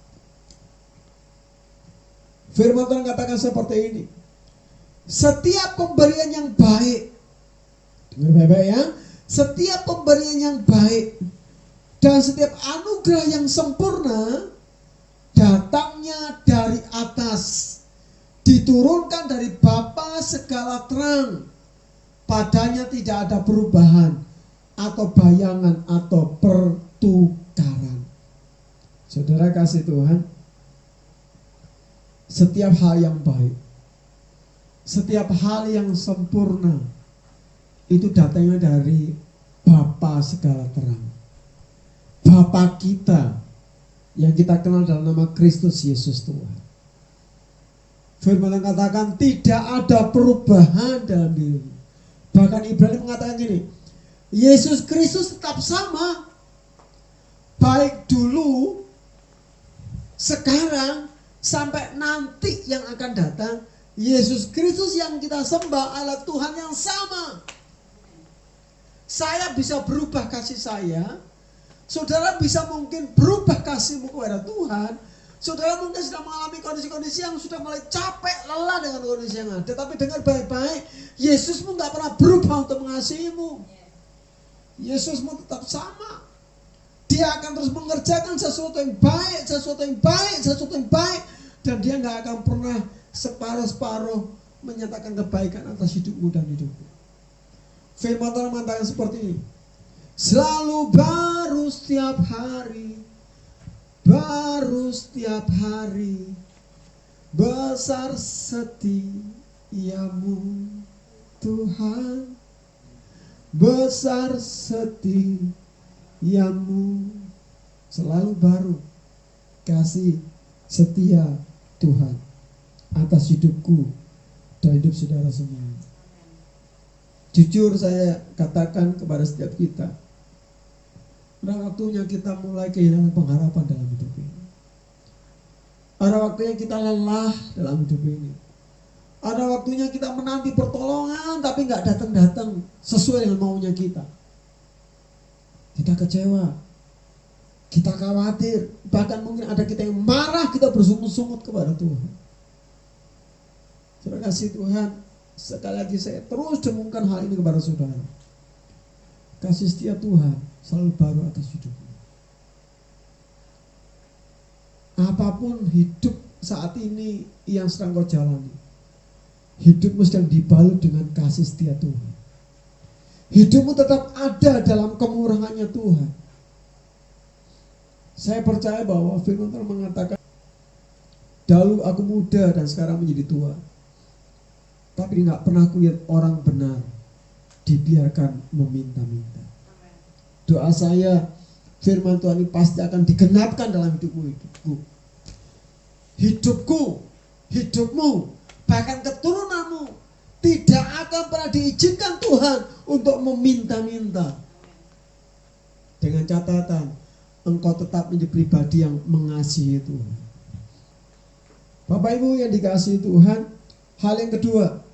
Firman Tuhan katakan seperti ini. Setiap pemberian yang baik, dengar baik-baik ya, setiap pemberian yang baik dan setiap anugerah yang sempurna datangnya dari atas, diturunkan dari Bapa segala terang. Padanya tidak ada perubahan atau bayangan atau pertukaran. Saudara kasih Tuhan, setiap hal yang baik, setiap hal yang sempurna itu datangnya dari Bapa segala terang. Bapa kita yang kita kenal dalam nama Kristus Yesus Tuhan. Firman Tuhan katakan tidak ada perubahan dalam diri. Bahkan Ibrani mengatakan gini, Yesus Kristus tetap sama, baik dulu, sekarang, sampai nanti yang akan datang. Yesus Kristus yang kita sembah adalah Tuhan yang sama. Saya bisa berubah kasih saya, saudara bisa mungkin berubah kasihmu kepada Tuhan. Saudara mungkin sedang mengalami kondisi-kondisi yang sudah mulai capek, lelah dengan kondisi yang ada. Tapi dengar baik-baik, Yesusmu gak pernah berubah untuk mengasihimu. Yesusmu tetap sama. Dia akan terus mengerjakan sesuatu yang baik, sesuatu yang baik, sesuatu yang baik. Dan dia gak akan pernah separuh-separuh menyatakan kebaikan atas hidupmu dan hidupmu. Firman Tuhan mengatakan seperti ini. Selalu baru setiap hari, baru setiap hari, besar setiamu Tuhan, besar setiamu, selalu baru kasih setia Tuhan atas hidupku dan hidup saudara semua. Jujur saya katakan kepada setiap kita, ada waktunya kita mulai kehilangan pengharapan dalam hidup ini. Ada waktunya kita lelah dalam hidup ini. Ada waktunya kita menanti pertolongan tapi nggak datang-datang sesuai dengan maunya kita. Kita kecewa, kita khawatir, bahkan mungkin ada kita yang marah, kita bersungut-sungut kepada Tuhan. Terima kasih Tuhan, sekali lagi saya terus dengungkan hal ini kepada saudara. Kasih setia Tuhan selalu baru atas hidupmu. Apapun hidup saat ini yang sedang kau jalani, hidupmu sedang dibalut dengan kasih setia Tuhan. Hidupmu tetap ada dalam kemurahannya Tuhan. Saya percaya bahwa firman Tuhan mengatakan Dahulu aku muda dan sekarang menjadi tua. Tapi nggak pernah kulihat orang benar dibiarkan meminta-minta. Doa saya, firman Tuhan ini pasti akan digenapkan dalam hidupmu, bahkan keturunanmu tidak akan pernah diizinkan Tuhan untuk meminta-minta. Dengan catatan, engkau tetap menjadi pribadi yang mengasihi Tuhan. Bapak Ibu yang dikasihi Tuhan, hal yang kedua,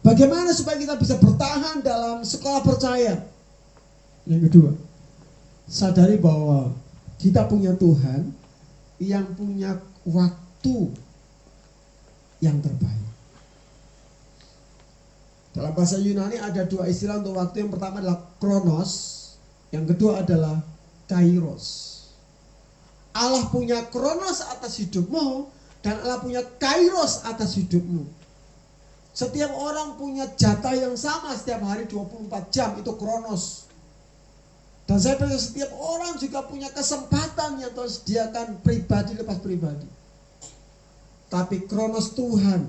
bagaimana supaya kita bisa bertahan dalam sekolah percaya? Yang kedua, sadari bahwa kita punya Tuhan yang punya waktu yang terbaik. Dalam bahasa Yunani ada dua istilah untuk waktu. Yang pertama adalah kronos, yang kedua adalah kairos. Allah punya kronos atas hidupmu dan Allah punya kairos atas hidupmu. Setiap orang punya jatah yang sama setiap hari 24 jam, itu kronos. Dan saya percaya setiap orang juga punya kesempatan yang Tuhan sediakan pribadi lepas pribadi. Tapi kronos Tuhan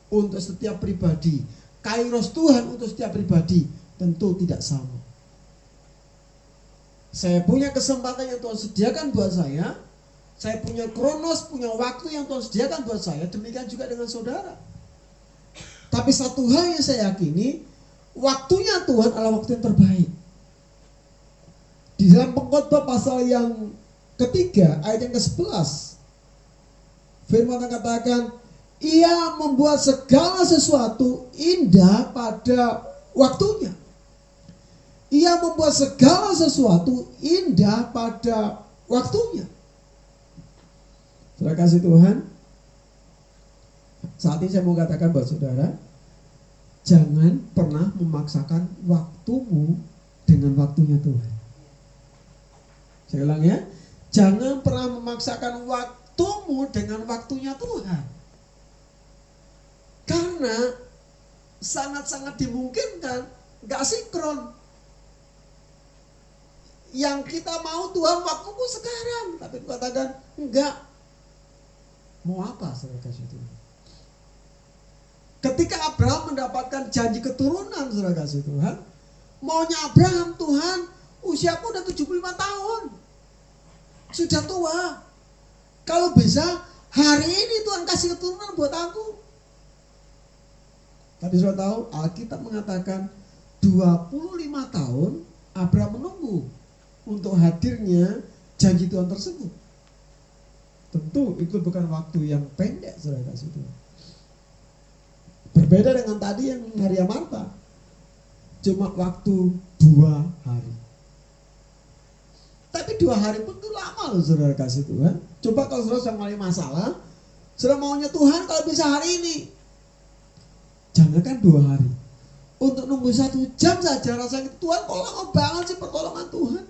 untuk setiap pribadi, kairos Tuhan untuk setiap pribadi tentu tidak sama. Saya punya kesempatan yang Tuhan sediakan buat saya punya kronos, punya waktu yang Tuhan sediakan buat saya, demikian juga dengan saudara. Tapi satu hal yang saya yakini, waktunya Tuhan adalah waktu yang terbaik. Di dalam Pengkhotbah pasal yang ketiga, ayat yang ke-11, firman Tuhan katakan, Ia membuat segala sesuatu indah pada waktunya. Ia membuat segala sesuatu indah pada waktunya. Terima kasih Tuhan. Saat ini saya mau katakan buat saudara, jangan pernah memaksakan waktumu dengan waktunya Tuhan. Saya ulang ya, jangan pernah memaksakan waktumu dengan waktunya Tuhan. Karena sangat-sangat dimungkinkan gak sinkron. Yang kita mau Tuhan waktumu sekarang, tapi katakan enggak. Mau apa saudara kasih Tuhan? Ketika Abraham mendapatkan janji keturunan saudara kasih Tuhan, maunya Abraham, Tuhan, usiaku udah 75 tahun. Sudah tua. Kalau bisa hari ini Tuhan kasih keturunan buat aku. Tapi sudah tahu Alkitab mengatakan 25 tahun Abraham menunggu untuk hadirnya janji Tuhan tersebut. Tentu itu bukan waktu yang pendek saudara kasih Tuhan. Berbeda dengan tadi yang Maria Marta, cuma waktu 2 hari. Tapi 2 hari pun itu lama loh saudara kasih Tuhan. Coba kalau saudara sedang mengalami masalah, saudara maunya Tuhan kalau bisa hari ini. Jangankan 2 hari, untuk nunggu 1 jam saja rasanya Tuhan kok lama banget sih pertolongan Tuhan.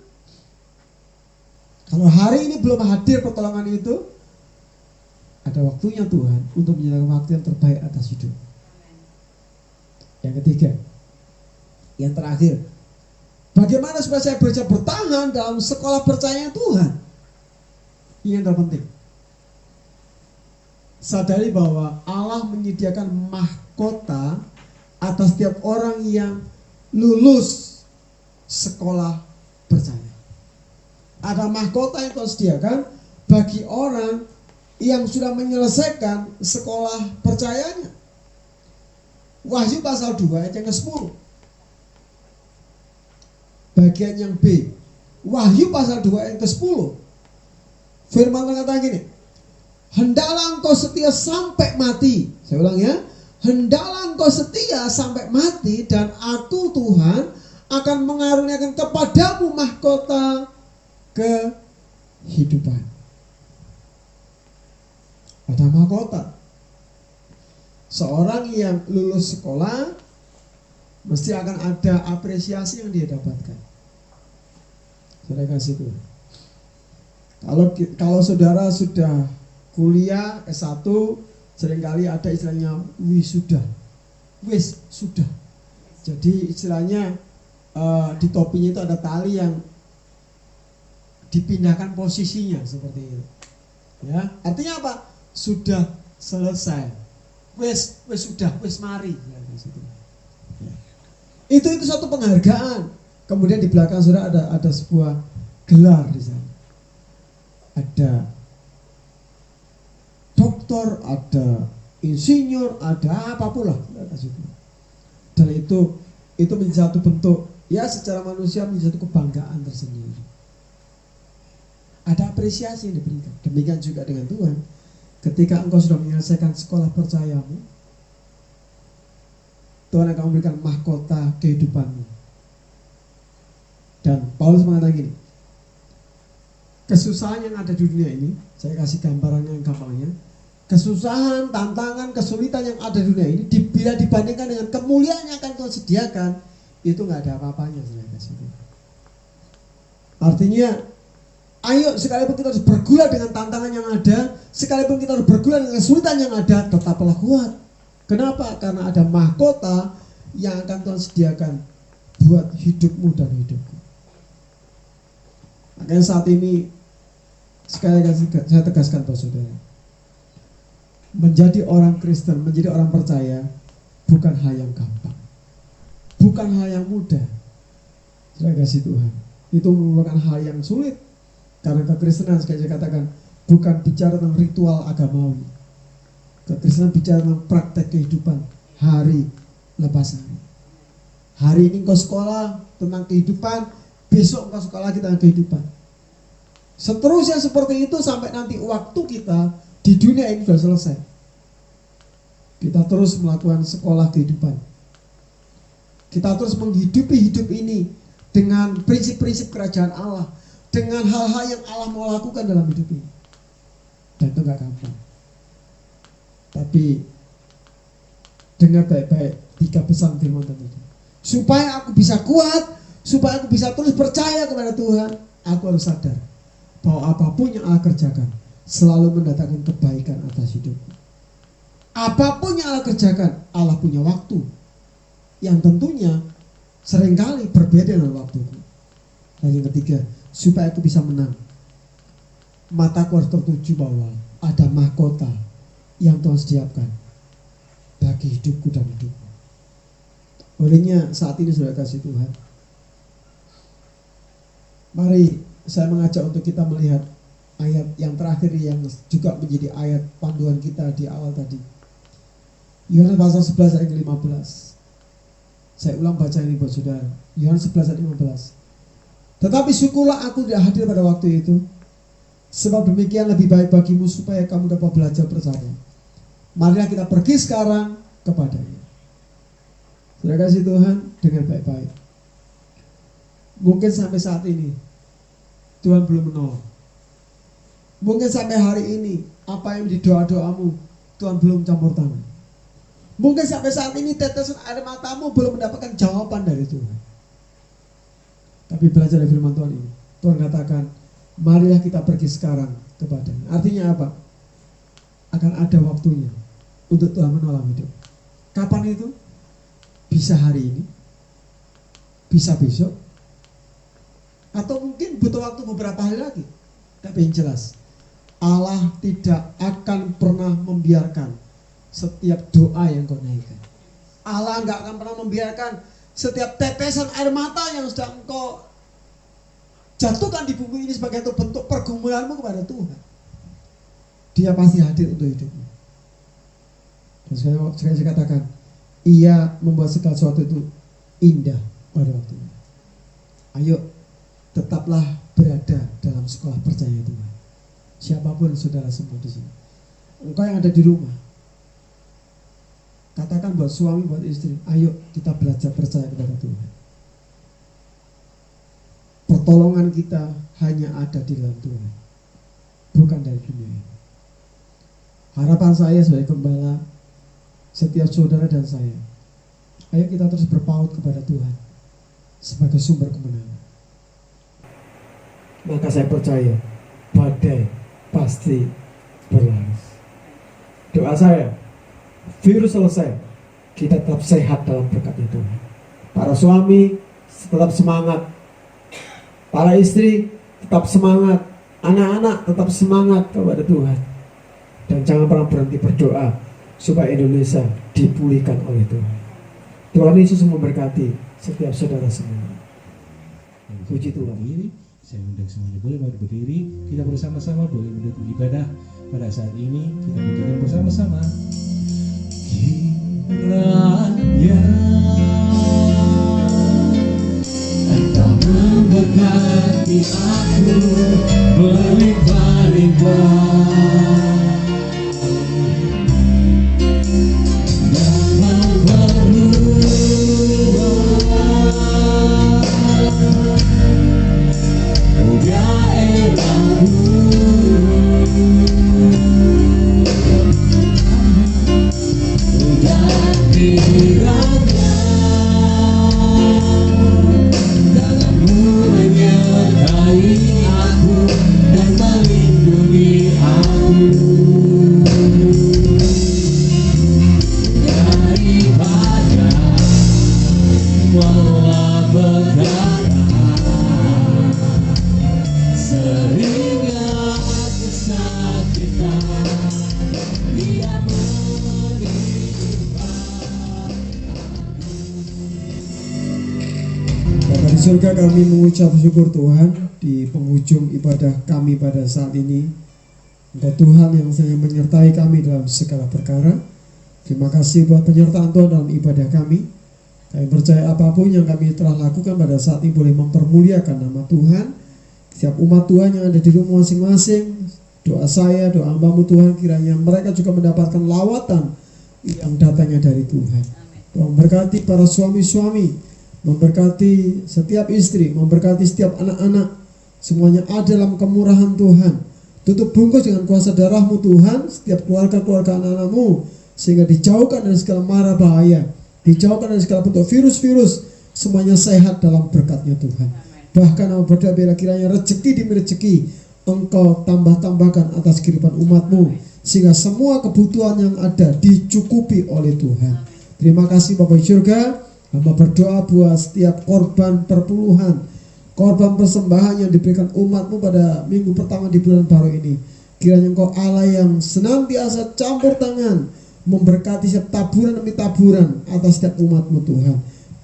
Kalau hari ini belum hadir pertolongan itu, ada waktunya Tuhan untuk menyediakan waktu yang terbaik atas hidup. Yang ketiga, yang terakhir, bagaimana supaya saya bisa bertahan dalam sekolah percaya Tuhan? Ini yang terpenting. Sadari bahwa Allah menyediakan mahkota atas setiap orang yang lulus sekolah percaya. Ada mahkota yang Tuhan sediakan bagi orang yang sudah menyelesaikan sekolah percayanya. Wahyu pasal 2 ayat yang ke-10. Bagian yang B. Wahyu pasal 2 ayat ke-10. Firman Tuhan kata gini, hendaklah engkau setia sampai mati. Saya ulang ya. Hendaklah engkau setia sampai mati dan aku Tuhan akan mengaruniakan kepadamu mahkota kehidupan. Ada mahkota. Seorang yang lulus sekolah mesti akan ada apresiasi yang dia dapatkan. Saya kasih Tuhan. Kalau saudara sudah kuliah S1, seringkali ada istilahnya wisuda. Sudah. Jadi istilahnya di topinya itu ada tali yang dipindahkan posisinya seperti itu. Ya, artinya apa? Sudah selesai. Wes sudah, wes mari. Ya, ya. Itu satu penghargaan. Kemudian di belakang saudara ada sebuah gelar di sana. Ada doktor, ada insinyur, ada apapun lah. Dan itu menjadi satu bentuk, ya secara manusia menjadi satu kebanggaan tersendiri. Ada apresiasi yang diberikan. Demikian juga dengan Tuhan. Ketika engkau sudah menyelesaikan sekolah percayamu, Tuhan akan memberikan mahkota kehidupanmu. Dan Paulus mengatakan gini, kesusahan yang ada di dunia ini, saya kasih gambarannya yang gampangnya, kesusahan, tantangan, kesulitan yang ada di dunia ini, bila dibandingkan dengan kemuliaan yang akan Tuhan sediakan, itu nggak ada apa-apanya. Artinya, ayo sekalipun kita harus bergula dengan tantangan yang ada, sekalipun kita harus bergula dengan kesulitan yang ada, tetaplah kuat. Kenapa? Karena ada mahkota yang akan Tuhan sediakan buat hidupmu dan hidupku. Makanya saat ini sekali lagi saya tegaskan buat saudara, menjadi orang Kristen, menjadi orang percaya bukan hal yang gampang, bukan hal yang mudah. Saya kasih Tuhan, itu merupakan hal yang sulit. Karena kekristenan, sekali saya katakan, bukan bicara tentang ritual agamawi. Kekristenan bicara tentang praktek kehidupan hari lepas hari. Hari ini engkau sekolah tentang kehidupan, besok engkau sekolah lagi tentang kehidupan. Seterusnya seperti itu sampai nanti waktu kita di dunia ini sudah selesai. Kita terus melakukan sekolah kehidupan. Kita terus menghidupi hidup ini dengan prinsip-prinsip kerajaan Allah, dengan hal-hal yang Allah mau lakukan dalam hidup ini. Dan itu gak gampang. Tapi dengar baik-baik 3 pesan firman Tuhan itu. Supaya aku bisa kuat, supaya aku bisa terus percaya kepada Tuhan, aku harus sadar bahwa apapun yang Allah kerjakan selalu mendatangkan kebaikan atas hidupku. Apapun yang Allah kerjakan, Allah punya waktu yang tentunya seringkali berbeda dengan waktuku. Dan yang ketiga, supaya aku bisa menang, mataku harus tertuju bahwa ada mahkota yang Tuhan sediakan bagi hidupku dan hidupku. Olehnya saat ini sudah kasih Tuhan, mari saya mengajak untuk kita melihat ayat yang terakhir yang juga menjadi ayat panduan kita di awal tadi. Yohanes pasal 11 ayat 15. Saya ulang baca ini buat saudara. Yohanes 11 ayat 15. Tetapi syukurlah aku tidak hadir pada waktu itu, sebab demikian lebih baik bagimu supaya kamu dapat belajar percaya. Marilah kita pergi sekarang kepadanya. Terima kasih Tuhan, dengan baik-baik. Mungkin sampai saat ini Tuhan belum menolong. Mungkin sampai hari ini apa yang di doa-doamu Tuhan belum campur tangan. Mungkin sampai saat ini tetesan air matamu belum mendapatkan jawaban dari Tuhan. Tapi belajar dari firman Tuhan ini, Tuhan katakan, marilah kita pergi sekarang kepadanya. Artinya apa? Akan ada waktunya untuk Tuhan menolong hidup. Kapan itu? Bisa hari ini, bisa besok, atau mungkin butuh waktu beberapa hari lagi. Tapi yang jelas, Allah tidak akan pernah membiarkan setiap doa yang kau naikkan. Allah nggak akan pernah membiarkan setiap tetesan air mata yang sudah engkau jatuhkan di bumi ini sebagai bentuk pergumulanmu kepada Tuhan. Dia pasti hadir untuk hidupmu. Dan sekali saya katakan, Ia membuat segala sesuatu itu indah pada waktunya. Ayo, tetaplah berada dalam sekolah percaya Tuhan. Siapapun saudara semua di sini. Engkau yang ada di rumah, katakan buat suami, buat istri, ayo kita belajar percaya kepada Tuhan. Pertolongan kita hanya ada di dalam Tuhan, bukan dari dunia ini. Harapan saya sebagai gembala, setiap saudara dan saya, ayo kita terus berpaut kepada Tuhan sebagai sumber kemenangan. Maka saya percaya badai pasti berlalu. Doa saya, virus selesai, kita tetap sehat dalam berkat-Nya Tuhan. Para suami tetap semangat, para istri tetap semangat, Anak-anak tetap semangat kepada Tuhan. Dan jangan pernah berhenti berdoa supaya Indonesia dipulihkan oleh Tuhan. Tuhan Yesus memberkati setiap saudara semua. Puji Tuhan. Berdiri, saya undang semuanya boleh mari berdiri. Kita bersama-sama boleh mendukung ibadah pada saat ini. Kita pujikan bersama-sama. Kiranya Engkau memberkati aku berlimpah-limpah. Surga, kami mengucap syukur Tuhan di penghujung ibadah kami pada saat ini. Engkau Tuhan yang selalu menyertai kami dalam segala perkara. Terima kasih buat penyertaan Tuhan dalam ibadah kami. Kami percaya apapun yang kami telah lakukan pada saat ini boleh mempermuliakan nama Tuhan. Setiap umat Tuhan yang ada di rumah masing-masing, doa saya, doa hamba-Mu Tuhan, kiranya mereka juga mendapatkan lawatan yang datangnya dari Tuhan. Tuhan berkati para suami-suami, memberkati setiap istri, memberkati setiap anak-anak, semuanya ada dalam kemurahan Tuhan. Tutup bungkus dengan kuasa darah-Mu Tuhan setiap keluarga-keluarga anak-anak-Mu, sehingga dijauhkan dari segala mara bahaya, dijauhkan dari segala bentuk virus-virus, semuanya sehat dalam berkat-Nya Tuhan. Bahkan aku berdoa biar kiranya rezeki demi rezeki Engkau tambah-tambahkan atas kehidupan umat-Mu, sehingga semua kebutuhan yang ada dicukupi oleh Tuhan. Terima kasih Bapa di surga. Hamba berdoa buat setiap korban perpuluhan, korban persembahan yang diberikan umat-Mu pada minggu pertama di bulan baru ini. Kiranya Engkau Allah yang senantiasa campur tangan, memberkati setiap taburan demi taburan atas setiap umat-Mu Tuhan.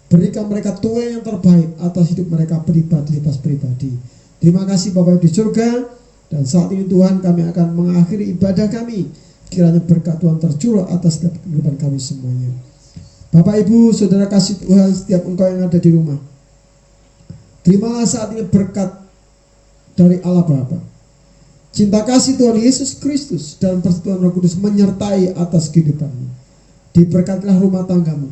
Berikan mereka tuai yang terbaik atas hidup mereka pribadi. Terima kasih Bapa di surga. Dan saat ini Tuhan, kami akan mengakhiri ibadah kami. Kiranya berkat Tuhan tercurah atas setiap kehidupan kami semuanya. Bapak Ibu Saudara kasih Tuhan, setiap engkau yang ada di rumah, terimalah saat ini berkat dari Allah Bapa. Cinta kasih Tuhan Yesus Kristus dan persekutuan Roh Kudus menyertai atas kehidupanmu. Diberkatilah rumah tanggamu,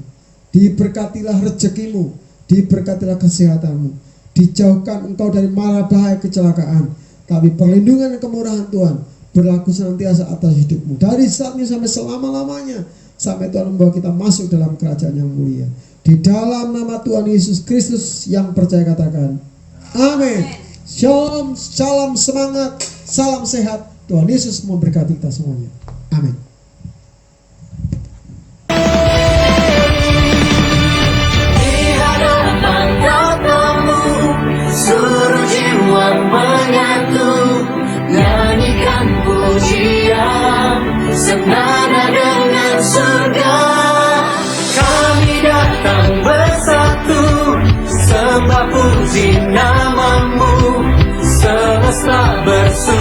diberkatilah rezekimu, diberkatilah kesehatanmu. Dijauhkan engkau dari mara bahaya kecelakaan, tapi perlindungan dan kemurahan Tuhan berlaku senantiasa atas hidupmu. Dari saat ini sampai selama-lamanya, sampai Tuhan membawa kita masuk dalam kerajaan yang mulia. Di dalam nama Tuhan Yesus Kristus yang percaya katakan amin. Shalom, salam semangat, salam sehat. Tuhan Yesus memberkati kita semuanya. Amin. Di hadapan katamu, seluruh jiwa menyatu, nyanyikan pujian senada dengan surga. Kami datang bersatu, sembah puji namamu, semesta bersuara.